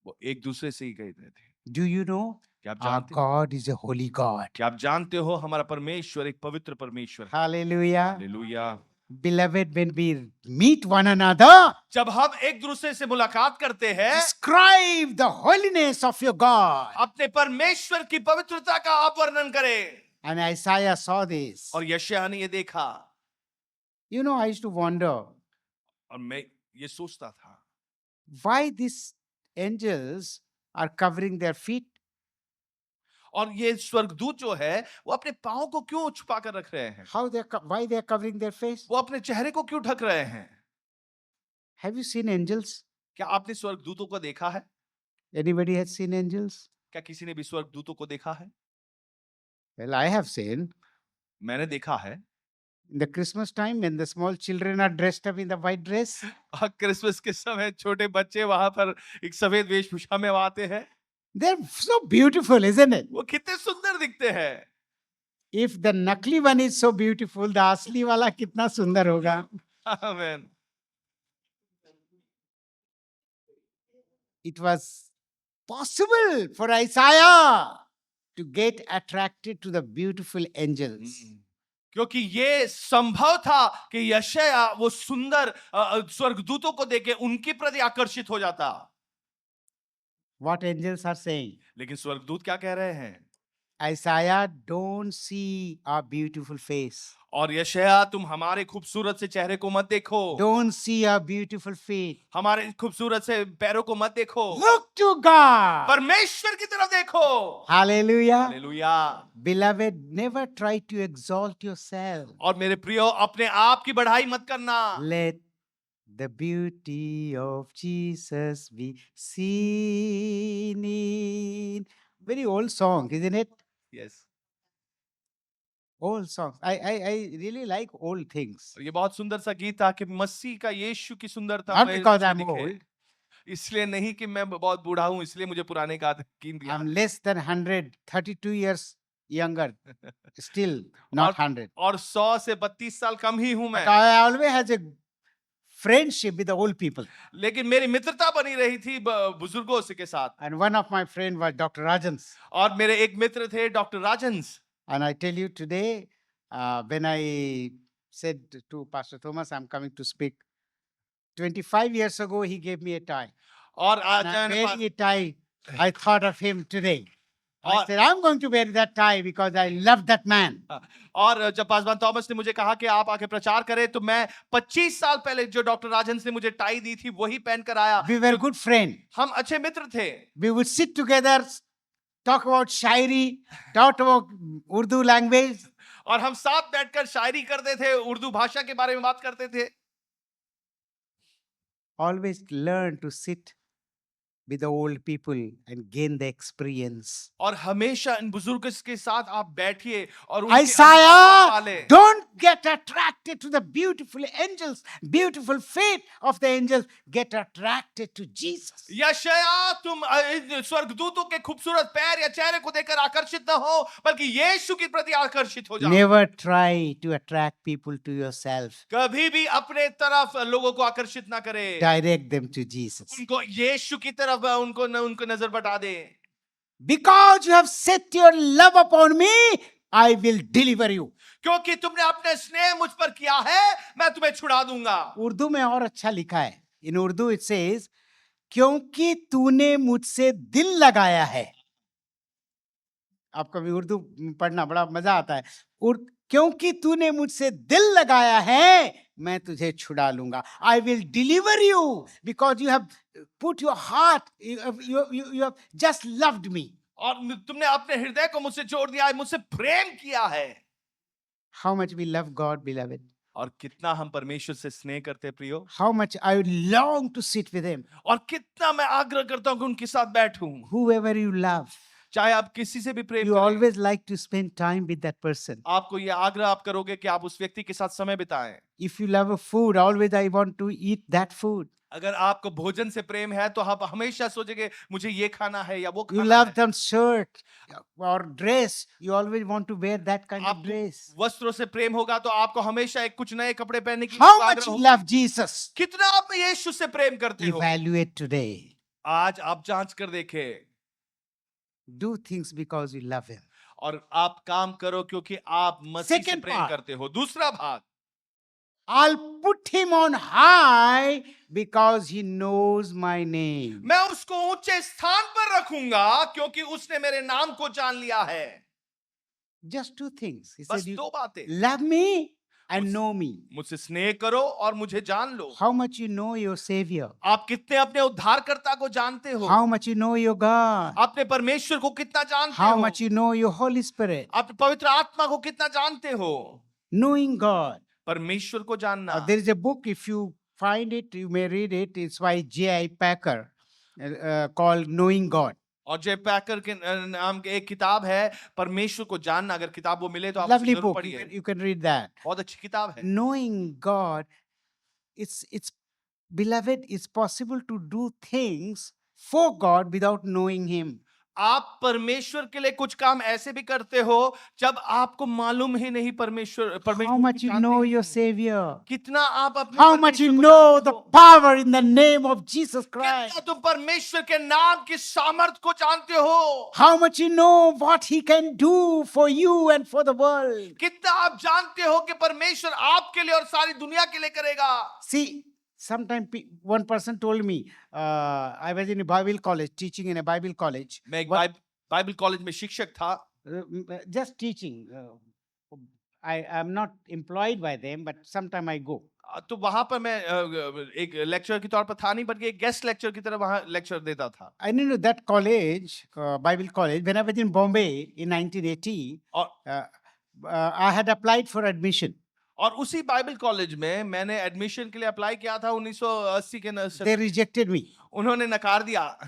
वो एक दूसरे से ही कह रहे थे।
Do you know?
क्या आप
Our
जानते हो?
God is a holy God.
क्या आप जानते हो हमारा परमेश्वर एक पवित्र परमेश्वर है?
Hallelujah.
Hallelujah.
Beloved, when we meet one another,
जब हम एक दूसरे से मुलाकात करते हैं,
describe the holiness of your God.
अपने परमेश्वर की पवित्रता का आप वर्णन करें।
And Isaiah saw this.
और यशायाह ने ये देखा,
You know, I used to wonder
और मैं ये सोचता था,
why these angels are covering their feet.
और ये स्वर्गदूत जो है वो अपने पाँव को क्यों छुपा कर रख रहे हैं?
Why they are covering their face?
वो अपने चेहरे को क्यों ढक रहे हैं?
Have you seen angels?
क्या आपने स्वर्गदूतों को देखा है?
Anybody has seen angels?
क्या किसी ने भी स्वर्गदूतों को देखा है?
Well, I have seen.
मैंने देखा है।
In the Christmas time, when the small children are dressed up in the white dress,
और क्रिसमस के समय छोटे बच्चे वहां पर एक सफेद वेशभूषा में आते हैं,
they're so beautiful, isn't it?
वो कितने सुंदर दिखते हैं।
If the nakli one is so beautiful, the asli wala kitna sundar hoga.
आमीन।
It was possible for Isaiah to get attracted to the beautiful angels.
क्योंकि ये संभव था कि यशायाह वो सुंदर स्वर्गदूतों को देखे उनके प्रति आकर्षित हो जाता।
What angels are saying?
लेकिन स्वर्गदूत क्या कह रहे हैं?
Isaiah, don't see our beautiful face.
और यशायाह, तुम हमारे खूबसूरत से चेहरे को मत देखो,
Don't see our beautiful feet.
हमारे खूबसूरत से पैरों को मत देखो,
Look to God.
परमेश्वर की तरफ देखो।
Hallelujah.
Hallelujah.
Beloved, never try to exalt yourself.
और मेरे प्रियो, अपने आप की बढ़ाई मत करना।
Let the beauty of Jesus be seen in. Very old song, isn't it?
Yes.
Old songs. I really like old things.
और ये बहुत सुंदर सा गीत था कि मसीह का यीशु की सुंदरता
Not
में
because I'm
दिखे।
old.
इसलिए नहीं कि मैं बहुत बूढ़ा हूं, इसलिए मुझे पुराने गीत याद
I'm less than 100, 32 years younger. Still not 100.
और 100 से 32 साल कम ही हूं मैं।
But I always had a friendship with the old people.
लेकिन मेरी मित्रता बनी रही थी बुजुर्गों से के साथ।
And one of my friend was Dr. Rajans.
और मेरे एक मित्र थे doctor Rajans.
And I tell you today, when I said to Pastor Thomas, I'm coming to speak, 25 years ago, he gave me a tie.
और
And
आज
I'm wearing a tie. I thought of him today. I said, I'm going to wear that tie because I love that man.
और जब Paswan Thomas ने मुझे कहा कि आप आके प्रचार करें, तो मैं 25 साल पहले जो डॉक्टर राजन्स ने मुझे टाई दी थी वही पहन कर आया।
We were good friends.
हम अच्छे मित्र थे।
We would sit together, talk about shairi, talk about Urdu language.
और हम साथ बैठकर शायरी करते थे, उर्दू भाषा के बारे में बात करते थे।
Always learn to sit with the old people and gain the experience.
और हमेशा इन बुजुर्गों के साथ आप बैठिए और उनके अनुभव को
Isaiah,
पालें।
don't get attracted to the beautiful angels, beautiful feet of the angels. Get attracted to Jesus.
यशायाह, तुम स्वर्गदूतों के खूबसूरत पैर या चेहरे को देखकर आकर्षित न हो, बल्कि यीशु के प्रति आकर्षित हो जाओ।
Never try to attract people to yourself.
कभी भी अपने तरफ लोगों को आकर्षित ना करे,
Direct them to Jesus.
उनको यीशु की तरफ उनको नजर बता दे।
Because you have set your love upon me, I will deliver you.
क्योंकि तुमने अपने स्नेह मुझ पर किया है, मैं तुम्हें छुड़ा दूंगा।
उर्दू में और अच्छा लिखा है. In Urdu it says, क्योंकि तूने मुझसे दिल लगाया है, आपको भी उर्दू पढ़ना बड़ा मजा आता है। क्योंकि तूने मुझसे दिल लगाया है, मैं तुझे छुड़ा लूंगा। I will deliver you because you have put your heart, you have just loved me.
और तुमने अपने हृदय को मुझसे जोड़ दिया है, मुझसे प्रेम किया है।
How much we love God beloved,
और कितना हम परमेश्वर से स्नेह करते हैं प्रियो,
how much I would long to sit with him.
और कितना मैं आग्रह करता हूं कि उनके साथ बैठूं।
Whoever you love,
चाहे आप किसी से भी प्रेम
you
करें,
always like to spend time with that person.
आपको ये आग्रह आप करोगे कि आप उस व्यक्ति के साथ समय बिताएं।
If you love a food, always I want to eat that food.
अगर आपको भोजन से प्रेम है तो आप हमेशा सोचेंगे मुझे ये खाना है या वो
You
खाना
love
है।
some shirt or dress, you always want to wear that kind of
आप
dress.
वस्त्रों से प्रेम होगा तो आपको हमेशा एक कुछ नए कपड़े पहनने की
How
आग्रह
much you
होगा।
love Jesus?
कितना आप यीशु से प्रेम करते हो,
Evaluate today.
आज आप जांच कर देखें।
Do things because you love him.
और आप काम करो क्योंकि आप मसीह से
Second
प्रेम
part.
करते हो। दूसरा भाग,
I'll put him on high because he knows my name.
मैं उसको ऊंचे स्थान पर रखूंगा क्योंकि उसने मेरे नाम को जान लिया है।
Just two things. He
बस
said, you
दो बातें,
love me and
मुझ-
know me.
मुझसे स्नेह करो और मुझे जान लो।
How much you know your Savior.
आप कितने अपने उद्धारकर्ता को जानते हो,
How much you know your God.
अपने परमेश्वर को कितना जानते
How
हो,
much you know your Holy Spirit.
आप पवित्र आत्मा को कितना जानते हो।
Knowing God.
परमेश्वर को जानना।
There is a book, if you find it, you may read it. It's by J.I. Packer called Knowing God.
और जे पैकर के नाम के एक किताब है, परमेश्वर को जानना। अगर किताब वो मिले तो आप
Lovely
उसे जरूर
book.
पढ़िए,
You can read that.
बहुत अच्छी किताब है।
Knowing God, it's beloved, it's possible to do things for God without knowing Him.
आप परमेश्वर के लिए कुछ काम ऐसे भी करते हो जब आपको मालूम ही नहीं परमेश्वर
How much you know your Savior.
कितना आप अपने
How much you
परमेश्वर को
know
जानते
the
हो।
power in the name of Jesus Christ.
कितना तुम परमेश्वर के नाम की सामर्थ को जानते हो।
How much you know what He can do for you and for the world.
कितना आप जानते हो कि परमेश्वर आपके लिए और सारी दुनिया के लिए करेगा।
See, sometime one person told me, I was in a Bible college, teaching in a Bible college.
मैं एक
What-
बाइबल कॉलेज में शिक्षक था,
Just teaching. I am not employed by them, but sometime I go.
तो वहां पर मैं एक लेक्चर के तौर पर था नहीं, बल्कि एक गेस्ट लेक्चर की तरह वहां लेक्चर देता था।
I knew that college, Bible college, when I was in Bombay in 1980,
और
I had applied for admission.
और उसी बाइबल कॉलेज में मैंने एडमिशन के लिए अप्लाई किया था 1980 के
They rejected me.
उन्होंने नकार दिया।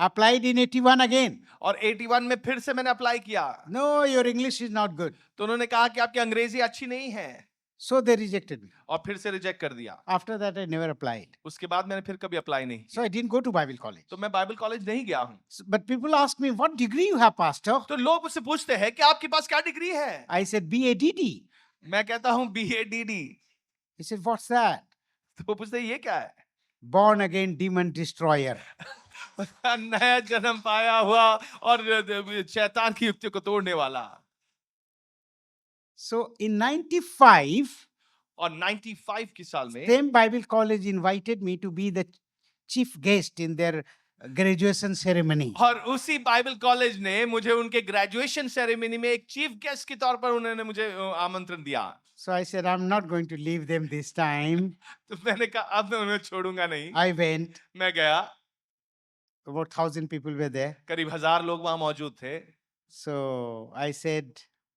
Applied in 81 again.
और 81 में फिर से मैंने अप्लाई किया,
No, your English is not good.
तो उन्होंने कहा कि आपकी अंग्रेजी अच्छी नहीं है,
So they rejected me.
और फिर से रिजेक्ट कर दिया।
After that, I never applied.
उसके बाद मैंने फिर कभी अप्लाई नहीं
So I didn't go to Bible college.
तो मैं बाइबल कॉलेज नहीं गया हूँ।
But people ask me, what degree you have, Pastor?
तो लोग मुझसे पूछते हैं कि आपके पास क्या डिग्री है।
I said, BADD.
मैं कहता हूँ BADD।
He said, what's that?
तो वो पूछते हैं ये क्या है।
Born again demon destroyer.
नया जन्म पाया हुआ और शैतान की युक्तियों को तोड़ने वाला।
So in 95,
और 95 के साल में
same Bible college invited me to be the chief guest in their graduation ceremony.
और उसी बाइबल कॉलेज ने मुझे उनके ग्रेजुएशन सेरेमनी में एक चीफ गेस्ट के तौर पर उन्होंने मुझे आमंत्रण दिया।
So I said, I'm not going to leave them this time.
तो मैंने कहा अब मैं उन्हें छोड़ूंगा नहीं।
I went.
मैं गया,
About 1,000 people were there.
करीब 1000 लोग वहां मौजूद थे।
So I said,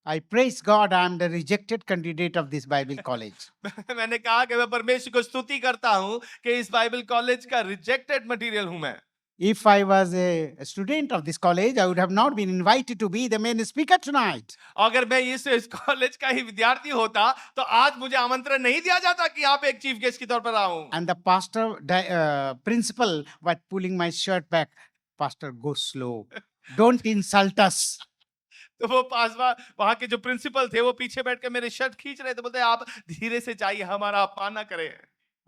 I praise God, I'm the rejected candidate of this Bible college.
मैंने कहा कि मैं परमेश्वर को स्तुति करता हूं कि इस बाइबल कॉलेज का रिजेक्टेड मटेरियल हूं मैं।
If I was a student of this college, I would have not been invited to be the main speaker tonight.
अगर मैं इस कॉलेज का ही विद्यार्थी होता तो आज मुझे आमंत्रण नहीं दिया जाता कि यहाँ पे एक चीफ गेस्ट के तौर पर आऊं।
And the principal was pulling my shirt back. Pastor, go slow. Don't insult us.
तो वो पासवा वहां के जो प्रिंसिपल थे वो पीछे बैठ के मेरे शर्ट खींच रहे थे, बोलते आप धीरे से जाइए, हमारा अपमान ना करें।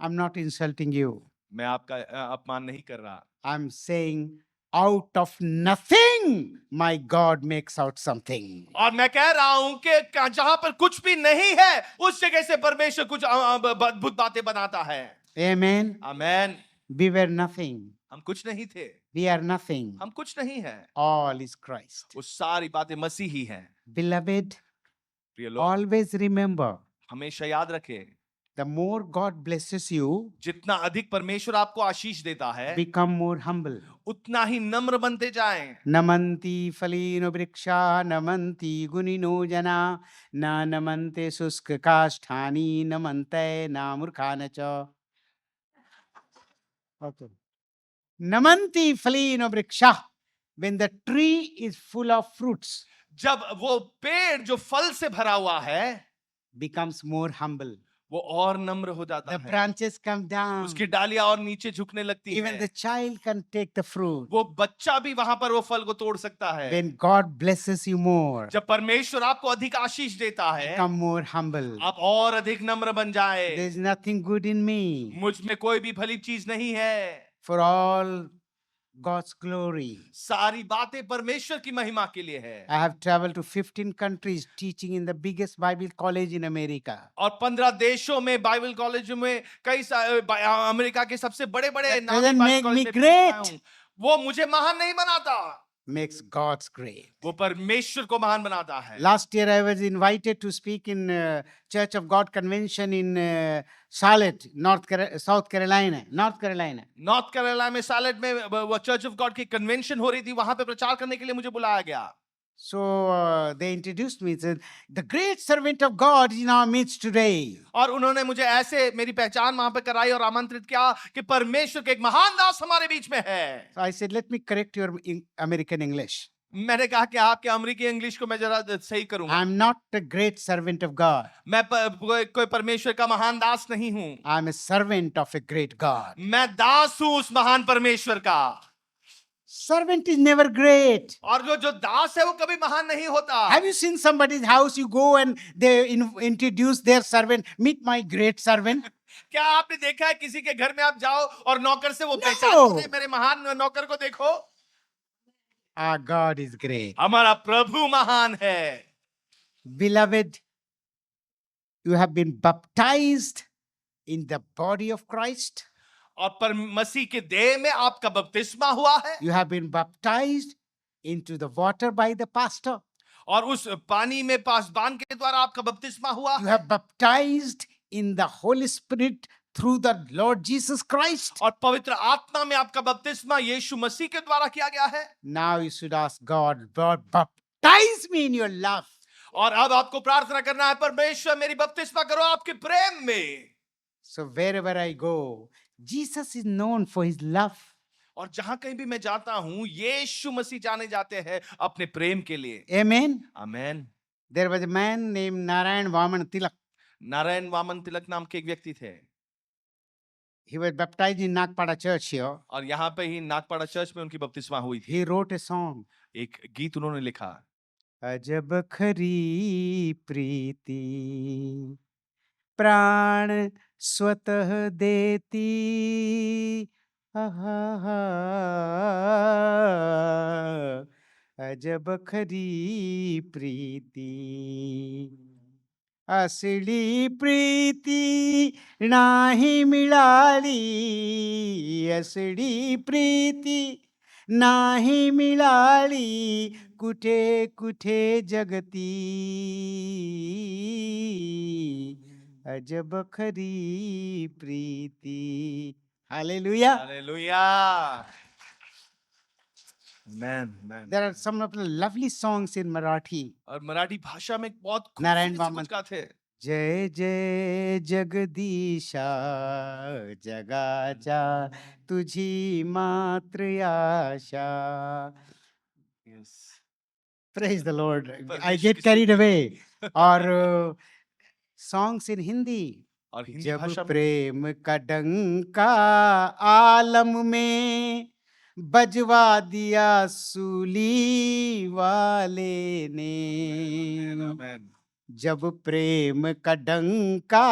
I'm not insulting you.
मैं आपका अपमान नहीं कर रहा।
I'm saying out of nothing, my God makes out something.
और मैं कह रहा हूं कि जहां पर कुछ भी नहीं है उस जगह से परमेश्वर कुछ अद्भुत बातें बनाता है।
Amen.
आमेन।
Beware nothing.
हम कुछ नहीं थे,
We are nothing.
हम कुछ नहीं है,
All is Christ.
वो सारी बातें मसीह ही हैं।
Beloved,
प्रिय लोग,
always remember,
हमेशा याद रखें,
the more God blesses you,
जितना अधिक परमेश्वर आपको आशीष देता है,
become more humble.
उतना ही नम्र बनते जाएं।
नमन्ति फलीनो वृक्षा नमन्ति गुणिनो जना न नमन्ते शुष्क काष्ठानि नमन्ते नामूर्खान च Okay. नमन्ति फलीनो वृक्षा, when the tree is full of fruits,
जब वो पेड़ जो फल से भरा हुआ है,
becomes more humble.
वो और नम्र हो जाता
The
है,
branches come down.
उसकी डालियां और नीचे झुकने लगती
Even
हैं।
the child can take the fruit.
वो बच्चा भी वहां पर वो फल को तोड़ सकता है।
When God blesses you more,
जब परमेश्वर आपको अधिक आशीष देता है,
become more humble.
आप और अधिक नम्र बन जाए।
There is nothing good in me.
मुझ में कोई भी भली चीज नहीं है,
For all God's glory.
सारी बातें परमेश्वर की महिमा के लिए है।
I have traveled to 15 countries teaching in the biggest Bible college in America.
और 15 देशों में बाइबल कॉलेज में अमेरिका के सबसे बड़े बड़े
That
नामी
doesn't
Bible
make
college
me
में
great.
पढ़ाया हूं। वो मुझे महान नहीं बनाता,
Makes God's great.
वो परमेश्वर को महान बनाता है।
Last year I was invited to speak in Church of God convention in Charlotte, South Carolina.
North Carolina में सालेट में वो चर्च ऑफ गॉड की कन्वेंशन हो रही थी, वहां पे प्रचार करने के लिए मुझे बुलाया गया।
So they introduced me, said, the great servant of God is in our midst today.
और उन्होंने मुझे ऐसे मेरी पहचान वहां पे कराई और आमंत्रित किया कि परमेश्वर के एक महान दास हमारे बीच में है।
So I said, let me correct your American English.
मैंने कहा कि आपके अमेरिकी इंग्लिश को मैं जरा सही करूंगा।
I'm not a great servant of God.
मैं कोई परमेश्वर का महान दास नहीं हूं,
I'm a servant of a great God.
मैं दास हूं उस महान परमेश्वर का।
Servant is never great.
और जो दास है वो कभी महान नहीं होता।
Have you seen somebody's house? You go and they introduce their servant. Meet my great servant.
क्या आपने देखा है किसी के घर में आप जाओ और नौकर से वो
No.
पहचान करते, मेरे महान नौकर को देखो।
Our God is great.
हमारा प्रभु महान है।
Beloved, you have been baptized in the body of Christ.
और पर मसीह के देह में आपका बपतिस्मा हुआ है,
You have been baptized into the water by the pastor.
और उस पानी में पासबान के द्वारा आपका बपतिस्मा हुआ
You
है,
have baptized in the Holy Spirit through the Lord Jesus Christ.
और पवित्र आत्मा में आपका बपतिस्मा यीशु मसीह के द्वारा किया गया है।
Now you should ask God, God, baptize me in your love.
और अब आपको प्रार्थना करना है, परमेश्वर मेरी बपतिस्मा करो आपके प्रेम में।
So wherever I go, Jesus is known for his love.
और जहां कहीं भी मैं जाता हूं, यीशु मसीह जाने जाते हैं अपने प्रेम के लिए।
Amen.
Amen.
There was a man named Narayan Vaman Tilak.
Narayan Vaman तिलक नाम के एक व्यक्ति थे,
He was baptized in Nagpada church here.
और यहाँ पे ही नागपाड़ा चर्च में उनकी बपतिस्मा हुई थी।
He wrote a song.
एक गीत उन्होंने लिखा,
अजब खरी प्रीति प्राण स्वतः देती आहा, अजब खरी प्रीति असली प्रीति नाही मिळाली, असली प्रीति नाही मिळाली कुठे कुठे जगती, अजब खरी प्रीति. Hallelujah.
Hallelujah. Amen.
There are some of the lovely songs in Marathi.
और मराठी भाषा में बहुत
नारायण
खूबसूरत
वामन।
कुछ गाते हैं।
जय जय जगदीशा जगाच्या तुझी मात्र आशा. Praise the Lord. I
परमेश्वर
get
की
carried
स्तुति।
away. और songs in Hindi.
और हिंदी
जब
भाषा में
प्रेम का डंका आलम में बजवा दिया सूली वाले ने,
आमेन।
जब प्रेम का डंका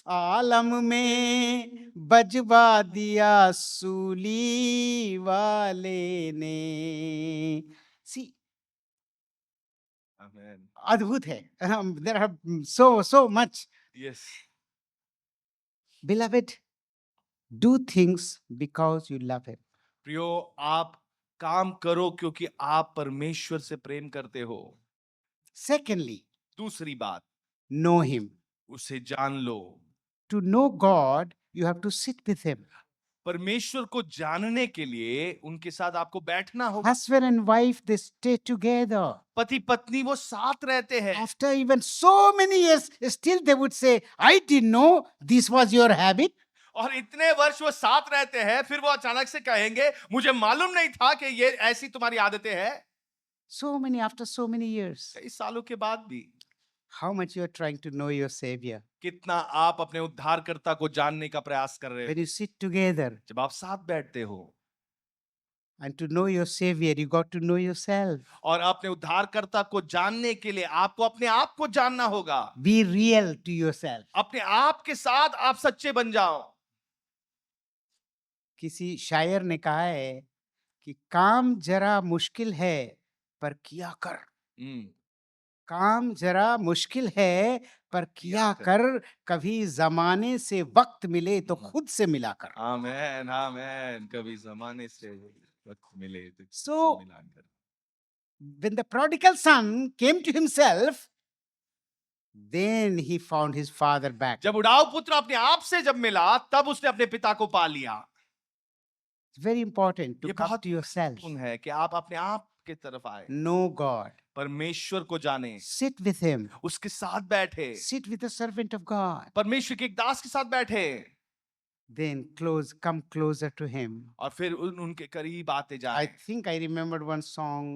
आलम में बजवा दिया सूली वाले ने. See,
आमेन।
अद्भुत है. There are so much.
Yes.
Beloved, Do things because you love Him.
प्रियो, आप काम करो क्योंकि आप परमेश्वर से प्रेम करते हो।
Secondly,
दूसरी बात,
know Him.
उसे जान लो।
To know God, you have to sit with Him.
परमेश्वर को जानने के लिए उनके साथ आपको बैठना होगा।
Husband and wife, they stay together.
पति पत्नी वो साथ रहते हैं।
After even so many years, still they would say, I didn't know this was your habit.
और इतने वर्ष वो साथ रहते हैं, फिर वो अचानक से कहेंगे मुझे मालूम नहीं था कि ये ऐसी तुम्हारी आदतें हैं।
After so many years.
कई सालों के बाद भी
How much you are trying to know your Savior.
कितना आप अपने उद्धारकर्ता को जानने का प्रयास कर रहे
When
हो।
you sit together
जब आप साथ बैठते हो
and to know your Savior, you got to know yourself.
और अपने उद्धारकर्ता को जानने के लिए आपको अपने आप को जानना होगा।
Be real to yourself.
अपने आप के साथ आप सच्चे बन जाओ।
किसी शायर ने कहा है कि काम जरा मुश्किल है पर किया कर। काम जरा मुश्किल है पर किया कर, कभी जमाने से वक्त मिले तो खुद से मिला कर।
आमेन आमेन। कभी जमाने से वक्त मिले तो खुद
So,
से मिला कर।
when the prodigal son came to himself, then he found his father back.
जब उड़ाऊ पुत्र अपने आप से जब मिला, तब उसने अपने पिता को पा लिया।
It's very important to
ये
come
बहुत
to yourself.
महत्वपूर्ण है कि आप अपने आप की तरफ आए,
Know God.
परमेश्वर को जाने,
Sit with him.
उसके साथ बैठे,
Sit with the servant of God.
परमेश्वर के एक दास के साथ बैठे
Then come closer to him.
और फिर उनके करीब आते
I
जाए।
think I remembered one song,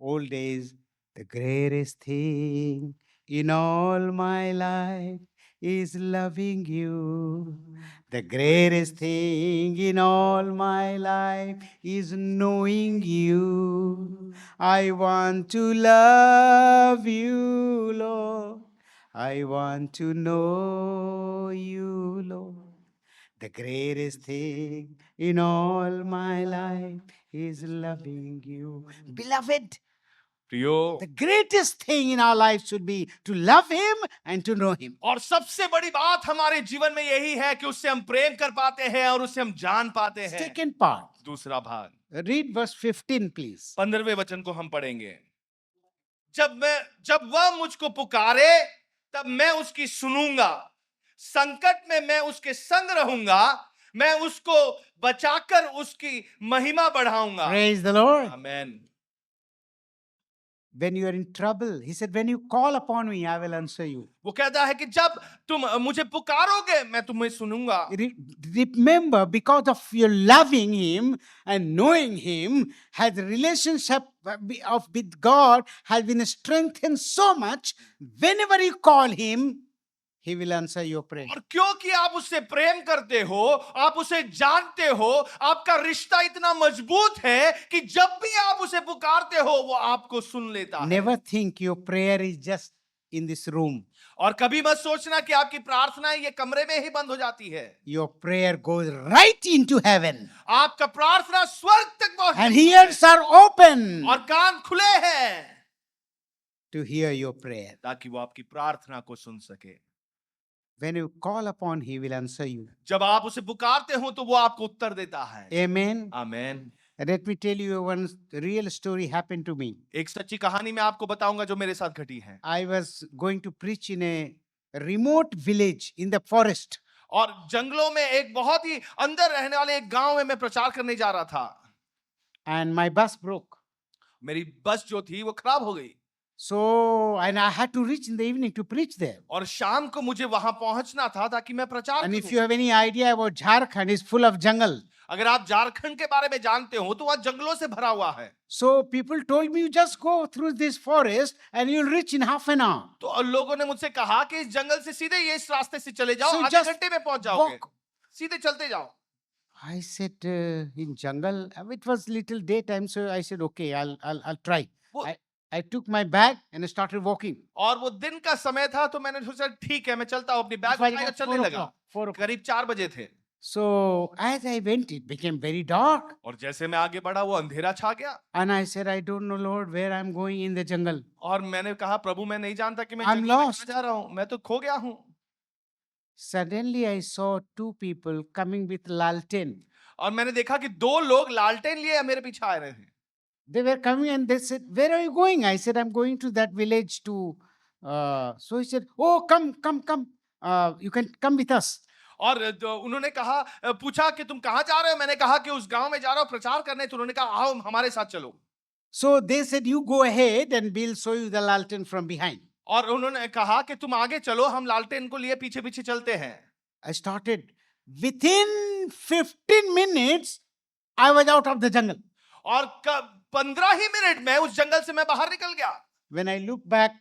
old days. The greatest thing in all my life is loving you. The greatest thing in all my life is knowing you. I want to love you, Lord. I want to know you, Lord. The greatest thing in all my life is loving you. Beloved,
प्रियो,
the greatest thing in our life should be to love Him and to know Him.
और सबसे बड़ी बात हमारे जीवन में यही है कि उससे हम प्रेम कर पाते हैं और उससे हम जान पाते हैं।
Second part,
दूसरा भाग,
read verse 15, please.
15वें वचन को हम पढ़ेंगे। जब वह मुझको पुकारे तब मैं उसकी सुनूंगा, संकट में मैं उसके संग रहूंगा, मैं उसको बचाकर उसकी महिमा बढ़ाऊंगा।
Praise the Lord.
Amen.
When you are in trouble, He said, when you call upon me, I will answer you.
वो कहता है कि जब तुम मुझे पुकारोगे मैं तुम्हें सुनूंगा।
Remember, because of your loving Him and knowing Him, has relationship with God has been strengthened so much. Whenever you call Him, He will answer your prayer.
और क्योंकि आप उससे प्रेम करते हो, आप उसे जानते हो, आपका रिश्ता इतना मजबूत है कि जब भी आप उसे पुकारते हो वो आपको सुन लेता है।
Never think your prayer is just in this room.
और कभी मत सोचना कि आपकी प्रार्थना ये कमरे में ही बंद हो जाती है।
Your prayer goes right into heaven.
आपका प्रार्थना स्वर्ग तक पहुंचती
And
है
ears are open
और कान खुले हैं
to hear your prayer.
ताकि वो आपकी प्रार्थना को सुन सके।
When you call upon, He will answer you.
जब आप उसे पुकारते हो तो वो आपको उत्तर देता है।
Amen.
Amen.
Let me tell you one real story happened to me.
एक सच्ची कहानी मैं आपको बताऊंगा जो मेरे साथ घटी है।
I was going to preach in a remote village in the forest.
और जंगलों में एक बहुत ही अंदर रहने वाले एक गांव में मैं प्रचार करने जा रहा था।
And my bus broke.
मेरी बस जो थी वो खराब हो गई
And I had to reach in the evening to preach there.
और शाम को मुझे वहां पहुंचना था ताकि मैं प्रचार
And if
करूं।
you have any idea about Jharkhand, it's full of jungle.
अगर आप झारखंड के बारे में जानते हो तो वहां जंगलों से भरा हुआ है।
So people told me, you just go through this forest and you'll reach in half an hour.
तो लोगों ने मुझसे कहा कि इस जंगल से सीधे ये इस रास्ते से चले जाओ,
So
आधे
just
घंटे में पहुंच जाओगे,
walk.
सीधे चलते जाओ।
I said, in jungle, it was little daytime, so I said, okay, I'll try.
वो-
I took my bag and I started walking.
और वो दिन का समय था तो मैंने सोचा ठीक है मैं चलता हूँ, अपनी बैग
It was
उठाकर
about
चलने
4
लगा।
o'clock, 4 o'clock.
करीब 4 बजे थे
So as I went, it became very dark.
और जैसे मैं आगे बढ़ा वो अंधेरा छा गया
And I said, I don't know, Lord, where I'm going in the jungle.
और मैंने कहा प्रभु मैं नहीं जानता कि मैं
I'm
जंगल में
lost.
कहाँ जा रहा हूँ, मैं तो खो गया हूँ।
Suddenly, I saw two people coming with lalten.
और मैंने देखा कि दो लोग लालटेन लिए मेरे पीछे आ रहे हैं।
They were coming and they said, "Where are you going?" I said, "I'm going to that village to." So he said, "Oh, come, come, come. You can come with us."
और उन्होंने कहा पूछा कि तुम कहाँ जा रहे हो? मैंने कहा कि उस गांव में जा रहा हूँ प्रचार करने। तो उन्होंने कहा आओ हमारे साथ चलो।
So they said, "You go ahead and we'll show you the lalten from behind."
और उन्होंने कहा कि तुम आगे चलो, हम लालटेन को लिए पीछे पीछे चलते हैं।
I started. Within 15 minutes, I was out of the jungle.
और 15 ही मिनट में उस जंगल से मैं बाहर निकल गया।
When I looked back,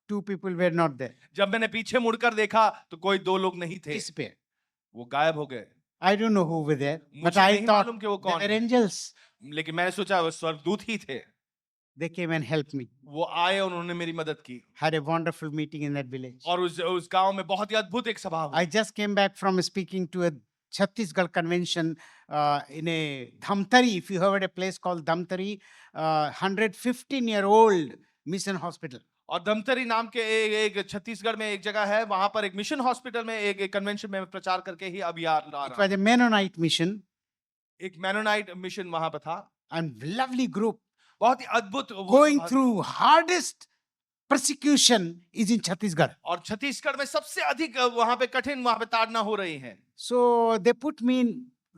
two people were not there.
जब मैंने पीछे मुड़कर देखा तो कोई दो लोग नहीं थे,
Disappeared.
वो गायब हो गए।
I don't know who were there, but
मुझे
I
नहीं
thought
मालूम कि वो
they
कौन
were
है।
angels.
लेकिन मैंने सोचा वो स्वर्गदूत ही थे।
They came and helped me.
वो आए, उन्होंने मेरी मदद की।
Had a wonderful meeting in that village.
और उस गांव में बहुत ही अद्भुत एक सभा हुई।
I just came back from speaking to a Chhattisgarh convention in a Dhamtari. If you heard a place called Dhamtari, 115-year-old mission hospital.
और धमतरी नाम के एक छत्तीसगढ़ में एक जगह है, वहां पर एक मिशन हॉस्पिटल में एक कन्वेंशन में प्रचार करके ही अभी आ
It
रहा।
was a Mennonite mission
एक मैनोनाइट मिशन वहां पर था।
and lovely group.
बहुत ही अद्भुत वो
Going
सभा थी।
through hardest persecution is in Chhattisgarh.
और छत्तीसगढ़ में सबसे अधिक वहां पे कठिन वहां पे ताड़ना हो रही है।
So they put me in,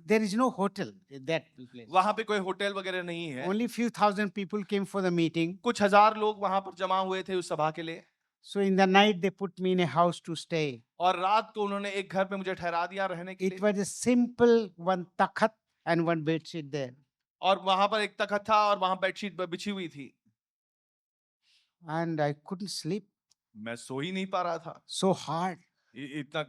there is no hotel in that place.
वहां पे कोई होटल वगैरह नहीं है।
Only few thousand people came for the meeting.
कुछ हजार लोग वहां पर जमा हुए थे उस सभा के लिए।
So in the night they put me in a house to stay.
और रात को उन्होंने एक घर पे मुझे ठहरा दिया रहने के
It
लिए।
was a simple one takhat and one bed sheet there.
और वहां पर एक तखत था और वहां बेडशीट बिछी हुई थी।
And I couldn't sleep.
मैं सो ही नहीं पा रहा था,
So hard,
इतना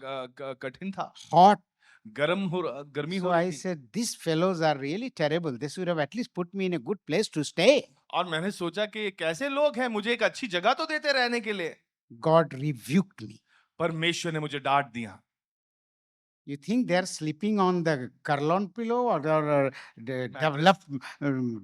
कठिन था,
hot.
गर्मी
So
हो
I
रही थी।
said, these fellows are really terrible. They should have at least put me in a good place to stay.
और मैंने सोचा कि ये कैसे लोग हैं, मुझे एक अच्छी जगह तो देते रहने के लिए।
God rebuked me.
परमेश्वर ने मुझे डांट दिया।
You think they're sleeping on the Kurlon pillow or the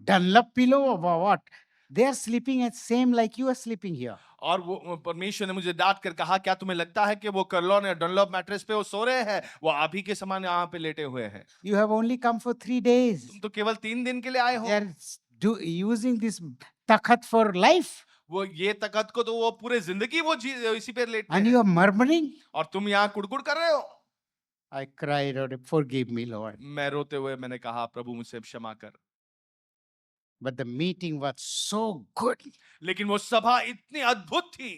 Dunlop pillow or what? They are sleeping at same like you are sleeping here.
और वो परमेश्वर ने मुझे डांट कर कहा, क्या तुम्हें लगता है कि वो कर्लॉन या डनलॉप मैट्रेस पे वो सो रहे हैं? वो आप ही के समान यहाँ पे लेटे हुए हैं।
You have only come for 3 days.
तुम तो केवल 3 दिन के लिए आए हो।
They are using this takhat for life.
वो ये तखत को तो वो पूरे जिंदगी वो इसी पे लेटे
And
हैं।
you are murmuring.
और तुम यहाँ कुड़कुड़ कर रहे हो।
I cried out, forgive me, Lord.
मैं रोते हुए मैंने कहा, प्रभु मुझसे क्षमा कर।
But the meeting was so good.
लेकिन वो सभा इतनी अद्भुत थी,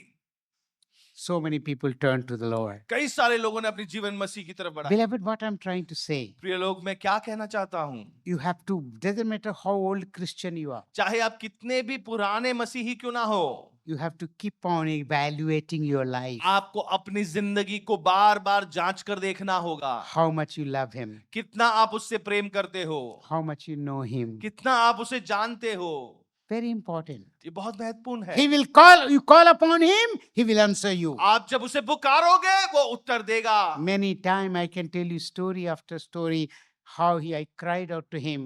So many people turned to the Lord.
कई सारे लोगों ने अपनी जीवन मसीह की तरफ बढ़ाया।
Beloved, what I'm trying to say,
प्रिय लोग, मैं क्या कहना चाहता हूँ,
you have to, doesn't matter how old Christian you are,
चाहे आप कितने भी पुराने मसीही क्यों ना हो,
you have to keep on evaluating your life,
आपको अपनी जिंदगी को बार बार जांच कर देखना होगा।
how much you love Him,
कितना आप उससे प्रेम करते हो,
how much you know Him.
कितना आप उसे जानते हो।
Very important.
ये बहुत महत्वपूर्ण है।
He will call, you call upon Him, He will answer you.
आप जब उसे पुकारोगे वो उत्तर देगा।
Many times I can tell you story after story how I cried out to Him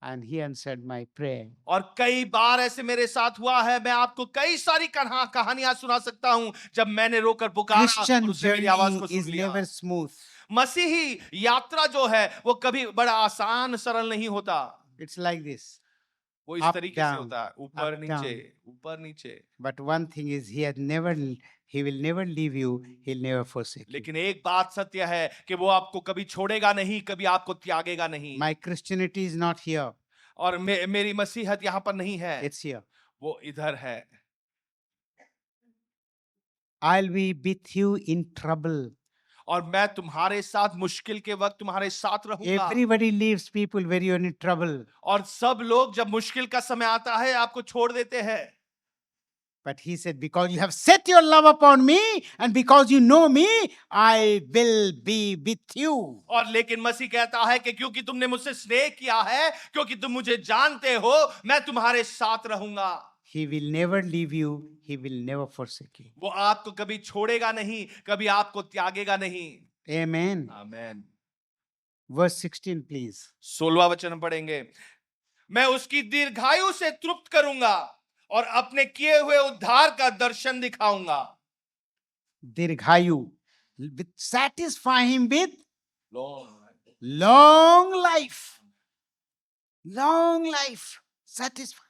and He answered my prayer.
और कई बार ऐसे मेरे साथ हुआ है, मैं आपको कई सारी कहानियां सुना सकता हूं जब मैंने रोकर पुकारा और
Christian
उसने मेरी आवाज को
journey
सुन
is
लिया।
never smooth.
मसीही यात्रा जो है वो कभी बड़ा आसान सरल नहीं होता।
It's like this.
वो इस
Up,
तरीके से
down,
होता है, ऊपर
up,
नीचे,
down.
ऊपर नीचे।
But one thing is, He will never leave you, He'll never forsake you.
लेकिन एक बात सत्य है कि वो आपको कभी छोड़ेगा नहीं, कभी आपको त्यागेगा नहीं।
My Christianity is not here,
और मेरी मसीहत यहाँ पर नहीं है,
it's here.
वो इधर है।
I'll be with you in trouble.
और मैं तुम्हारे साथ मुश्किल के वक्त तुम्हारे साथ रहूंगा।
Everybody leaves people when you're in trouble.
और सब लोग जब मुश्किल का समय आता है आपको छोड़ देते हैं।
But He said, because you have set your love upon me and because you know me, I will be with you.
और लेकिन मसीह कहता है कि क्योंकि तुमने मुझसे स्नेह किया है, क्योंकि तुम मुझे जानते हो, मैं तुम्हारे साथ रहूंगा।
He will never leave you. He will never forsake you.
वो आपको कभी छोड़ेगा नहीं, कभी आपको त्यागेगा नहीं।
Amen.
आमेन।
Verse 16, please.
16वां वचन हम पढ़ेंगे। मैं उसकी दीर्घायु से तृप्त करूंगा और अपने किए हुए उद्धार का दर्शन दिखाऊंगा।
Dirghayu. satisfy him with long life. Long life. Satisfy.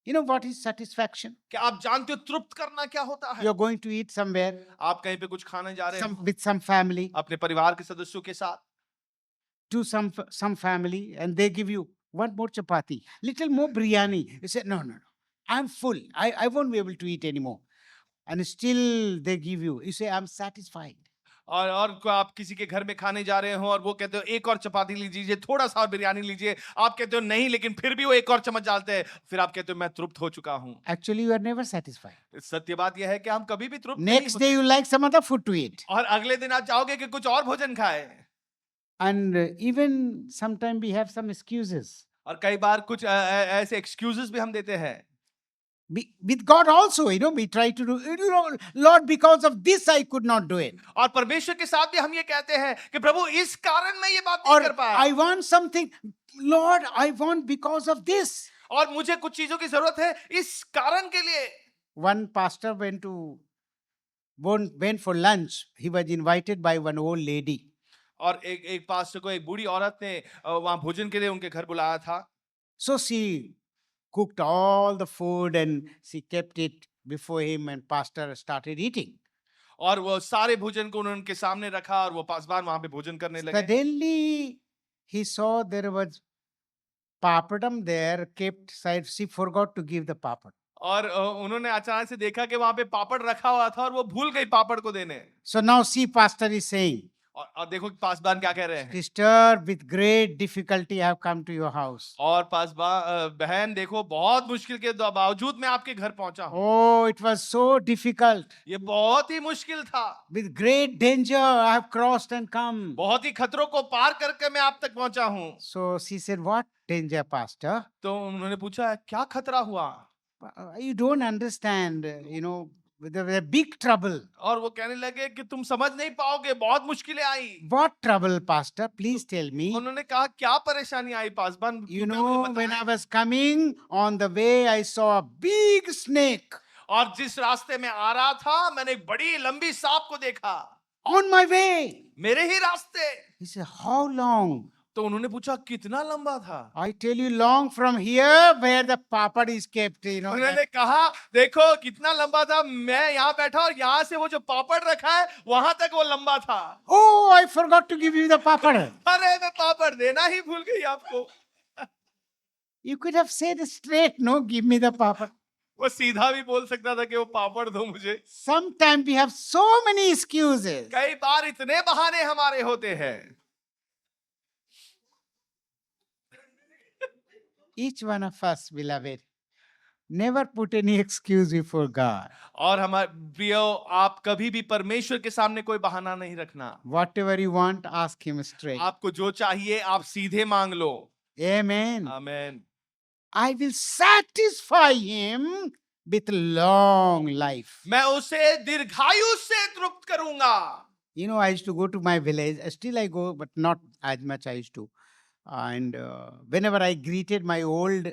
You know what is satisfaction?
क्या आप जानते हो तृप्त करना क्या होता है?
You're going to eat somewhere,
आप कहीं पे कुछ खाने जा रहे हैं
with some family,
अपने परिवार के सदस्यों के साथ,
to some family, and they give you one more chapati, little more biryani. You say, no, no, no. I'm full. I won't be able to eat anymore. And still they give you. You say, I'm satisfied.
और आप किसी के घर में खाने जा रहे हो और वो कहते हो एक और चपाती लीजिए, थोड़ा सा और बिरयानी लीजिए, आप कहते हो नहीं, लेकिन फिर भी वो एक और चम्मच डालते हैं, फिर आप कहते हो मैं तृप्त हो चुका हूं।
Actually, you are never satisfied.
सत्य बात यह है कि हम कभी भी तृप्त नहीं
Next
होते
day, you like some other food to eat.
और अगले दिन आप चाहोगे कि कुछ और भोजन खाए।
And even sometimes we have some excuses.
और कई बार कुछ ऐसे एक्सक्यूजेस भी हम देते हैं।
With God also, we try to do, Lord, because of this I could not do it.
और परमेश्वर के साथ भी हम ये कहते हैं कि प्रभु इस कारण मैं ये बात नहीं
Or
कर पाया,
I want something, Lord, I want because of this.
और मुझे कुछ चीजों की जरूरत है इस कारण के लिए।
One pastor went for lunch. He was invited by one old lady.
और एक पास्टर को एक बूढ़ी औरत ने वहां भोजन के लिए उनके घर बुलाया था।
So she cooked all the food and she kept it before him, and pastor started eating.
और वो सारे भोजन को उन्होंने उनके सामने रखा और वो पासवान वहां पे भोजन करने लगे।
Suddenly he saw there was papadam there kept side. She forgot to give the papad.
और उन्होंने अचानक से देखा कि वहां पे पापड़ रखा हुआ था और वो भूल गई पापड़ को देने।
So now see, pastor is saying,
और देखो पासवान क्या कह रहे हैं।
Sister, with great difficulty I have come to your house.
और पासवान बहन देखो बहुत मुश्किल के बावजूद मैं आपके घर पहुंचा हूँ।
Oh, it was so difficult.
ये बहुत ही मुश्किल था।
With great danger I have crossed and come.
बहुत ही खतरों को पार करके मैं आप तक पहुंचा हूँ।
So she said, what danger, pastor?
तो उन्होंने पूछा क्या खतरा हुआ?
You don't understand, there was a big trouble.
और वो कहने लगे कि तुम समझ नहीं पाओगे, बहुत मुश्किलें आई।
What trouble, pastor? Please tell me.
उन्होंने कहा क्या परेशानी आई Paswan?
You know, when I was coming on the way, I saw a big snake
और जिस रास्ते में आ रहा था मैंने एक बड़ी लंबी सांप को देखा
on my way.
मेरे ही रास्ते।
He said, how long?
तो उन्होंने पूछा कितना लंबा था?
I tell you, long from here where the papad is kept,
उन्होंने कहा देखो कितना लंबा था, मैं यहाँ बैठा और यहाँ से वो जो पापड़ रखा है वहां तक वो लंबा था।
Oh, I forgot to give you the papad.
अरे मैं पापड़ देना ही भूल गई आपको।
You could have said straight, no, give me the papad.
वो सीधा भी बोल सकता था कि वो पापड़ दो मुझे।
Sometimes we have so many excuses.
कई बार इतने बहाने हमारे होते हैं।
Each one of us, beloved, never put any excuse before God.
और हमारे प्रियो, आप कभी भी परमेश्वर के सामने कोई बहाना नहीं रखना।
Whatever you want, ask him straight.
आपको जो चाहिए आप सीधे मांग लो।
Amen.
Amen.
I will satisfy him with long life.
मैं उसे दीर्घायु से तृप्त करूंगा।
I used to go to my village. Still I go, but not as much I used to. And whenever I greeted my old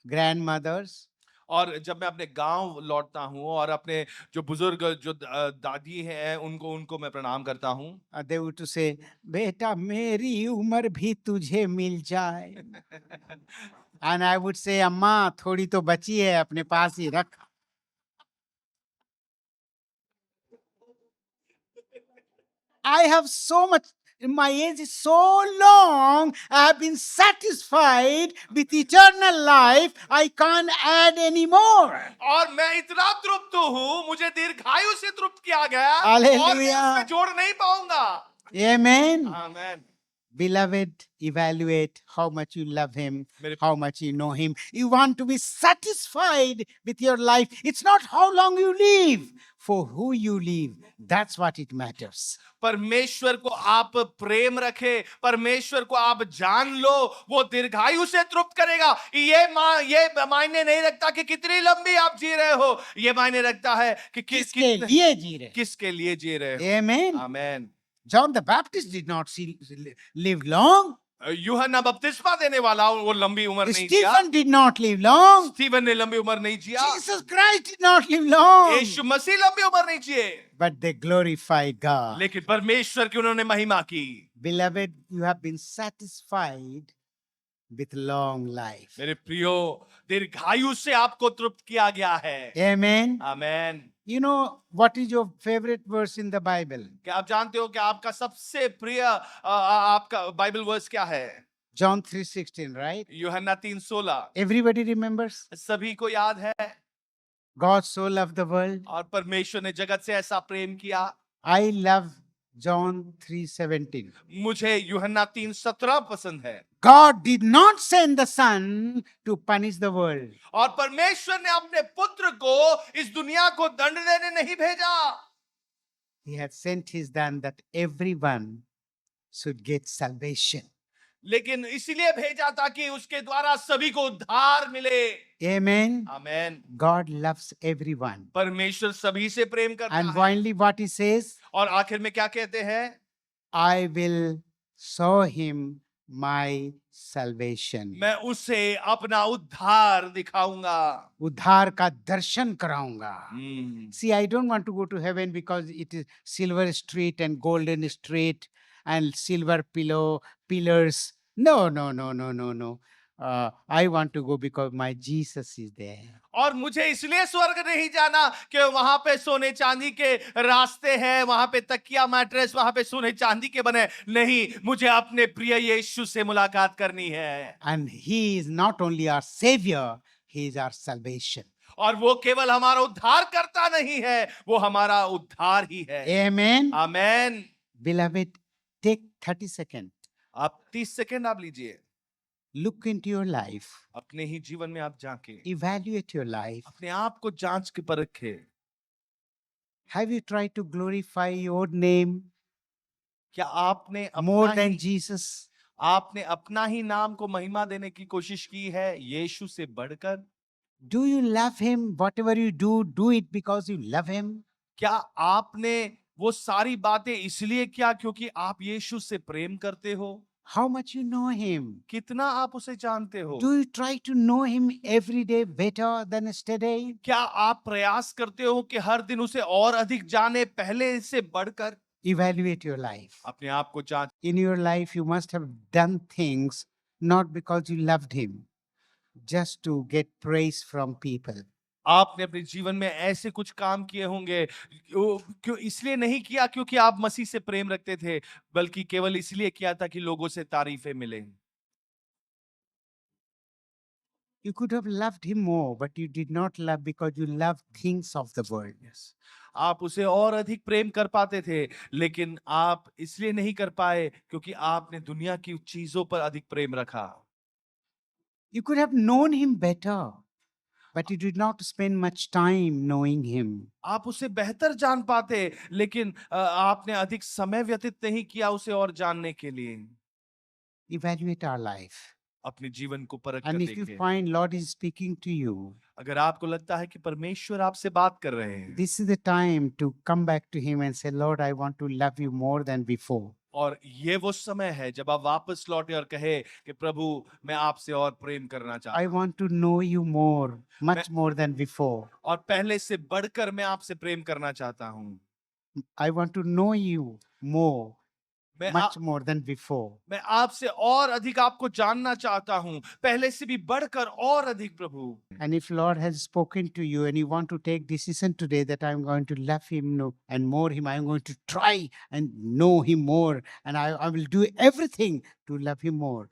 grandmothers,
और जब मैं अपने गांव लौटता हूँ और अपने जो बुजुर्ग जो दादी हैं उनको मैं प्रणाम करता हूँ,
they would to say, बेटा मेरी उम्र भी तुझे मिल जाए. And I would say, अम्मा थोड़ी तो बची है, अपने पास ही रख. I have so much, my age is so long, I have been satisfied with eternal life, I can't add any more.
और मैं इतना तृप्त हूँ, मुझे दीर्घायु से तृप्त किया गया और मैं इसमें जोड़ नहीं पाऊंगा।
Amen.
Amen.
Beloved, evaluate how much you love him, how much you know him. You want to be satisfied with your life. It's not how long you live, for who you live. That's what it matters.
परमेश्वर को आप प्रेम रखे, परमेश्वर को आप जान लो, वो दीर्घायु से तृप्त करेगा। ये मायने नहीं रखता कि कितनी लंबी आप जी रहे हो, ये मायने रखता है कि किसके लिए जी रहे हो।
Amen.
Amen.
John the Baptist did not live long.
यूहन्ना बपतिस्मा देने वाला वो लंबी उम्र नहीं जिया।
Stephen did not live long.
Stephen ने लंबी उम्र नहीं जिया।
Jesus Christ did not live long.
यीशु मसीह लंबी उम्र नहीं जिए,
But they glorified God.
लेकिन परमेश्वर की उन्होंने महिमा की।
Beloved, you have been satisfied with long life.
मेरे प्रियो, दीर्घायु से आपको तृप्त किया गया है।
Amen.
Amen.
You know what is your favorite verse in the Bible?
क्या आप जानते हो कि आपका सबसे प्रिय आपका बाइबल वर्स क्या है?
John 3:16, right?
यूहन्ना 3:16।
Everybody remembers?
सभी को याद है।
God so loved the world.
और परमेश्वर ने जगत से ऐसा प्रेम किया।
I love John 3:17.
मुझे यूहन्ना 3:17 पसंद है।
God did not send the Son to punish the world.
और परमेश्वर ने अपने पुत्र को इस दुनिया को दंड देने नहीं भेजा।
He had sent his Son that everyone should get salvation.
लेकिन इसीलिए भेजा ताकि उसके द्वारा सभी को उद्धार मिले।
Amen.
आमेन।
God loves everyone.
परमेश्वर सभी से प्रेम करता
And
है।
finally, what he says,
और आखिर में क्या कहते हैं?
I will show him my salvation.
मैं उसे अपना उद्धार दिखाऊंगा।
उद्धार का दर्शन कराऊंगा.
हम्म।
See, I don't want to go to heaven because it is silver street and golden street and silver pillars. No, no, no, no, no, no. I want to go because my Jesus is there.
और मुझे इसलिए स्वर्ग नहीं जाना कि वहां पे सोने चांदी के रास्ते हैं, वहां पे तकिया मैट्रेस, वहां पे सोने चांदी के बने। नहीं, मुझे अपने प्रिय यीशु से मुलाकात करनी है।
And he is not only our savior, he is our salvation.
और वो केवल हमारा उद्धार करता नहीं है, वो हमारा उद्धार ही है।
Amen.
आमेन।
Beloved, take 30 seconds.
आप 30 सेकंड आप लीजिए।
Look into your life.
अपने ही जीवन में आप झांके,
Evaluate your life.
अपने आप को जांच के परखे।
Have you tried to glorify your name
क्या आपने
more
अपना
than
ही,
Jesus?
आपने अपना ही नाम को महिमा देने की कोशिश की है यीशु से बढ़कर?
Do you love him? Whatever you do it because you love him.
क्या आपने वो सारी बातें इसलिए किया क्योंकि आप यीशु से प्रेम करते हो?
How much you know him?
कितना आप उसे जानते हो?
Do you try to know him every day better than yesterday?
क्या आप प्रयास करते हो कि हर दिन उसे और अधिक जाने पहले से बढ़कर?
Evaluate your life.
अपने आप को जांच।
In your life, you must have done things not because you loved him, just to get praise from people.
आपने अपने जीवन में ऐसे कुछ काम किए होंगे, क्यों इसलिए नहीं किया क्योंकि आप मसीह से प्रेम रखते थे, बल्कि केवल इसलिए किया था कि लोगों से तारीफें मिले।
You could have loved him more, but you did not love because you loved things of the world.
आप उसे और अधिक प्रेम कर पाते थे, लेकिन आप इसलिए नहीं कर पाए क्योंकि आपने दुनिया की चीजों पर अधिक प्रेम रखा।
You could have known him better, but you did not spend much time knowing him.
आप उसे बेहतर जान पाते, लेकिन आपने अधिक समय व्यतीत नहीं किया उसे और जानने के लिए।
Evaluate our life.
अपने जीवन को परख कर
And if you
देखें।
find Lord is speaking to you,
अगर आपको लगता है कि परमेश्वर आपसे बात कर रहे हैं,
this is the time to come back to him and say, Lord, I want to love you more than before.
और ये वो समय है जब आप वापस लौटे और कहे कि प्रभु मैं आपसे और प्रेम करना चाहता
I
हूं,
want to know you more, much more than before.
और पहले से बढ़कर मैं आपसे प्रेम करना चाहता हूं।
I want to know you more,
मैं
much more than before.
मैं आपसे और अधिक आपको जानना चाहता हूं, पहले से भी बढ़कर और अधिक प्रभु।
And if Lord has spoken to you and you want to take decision today that I'm going to love him and more him, I'm going to try and know him more, and I will do everything to love him more.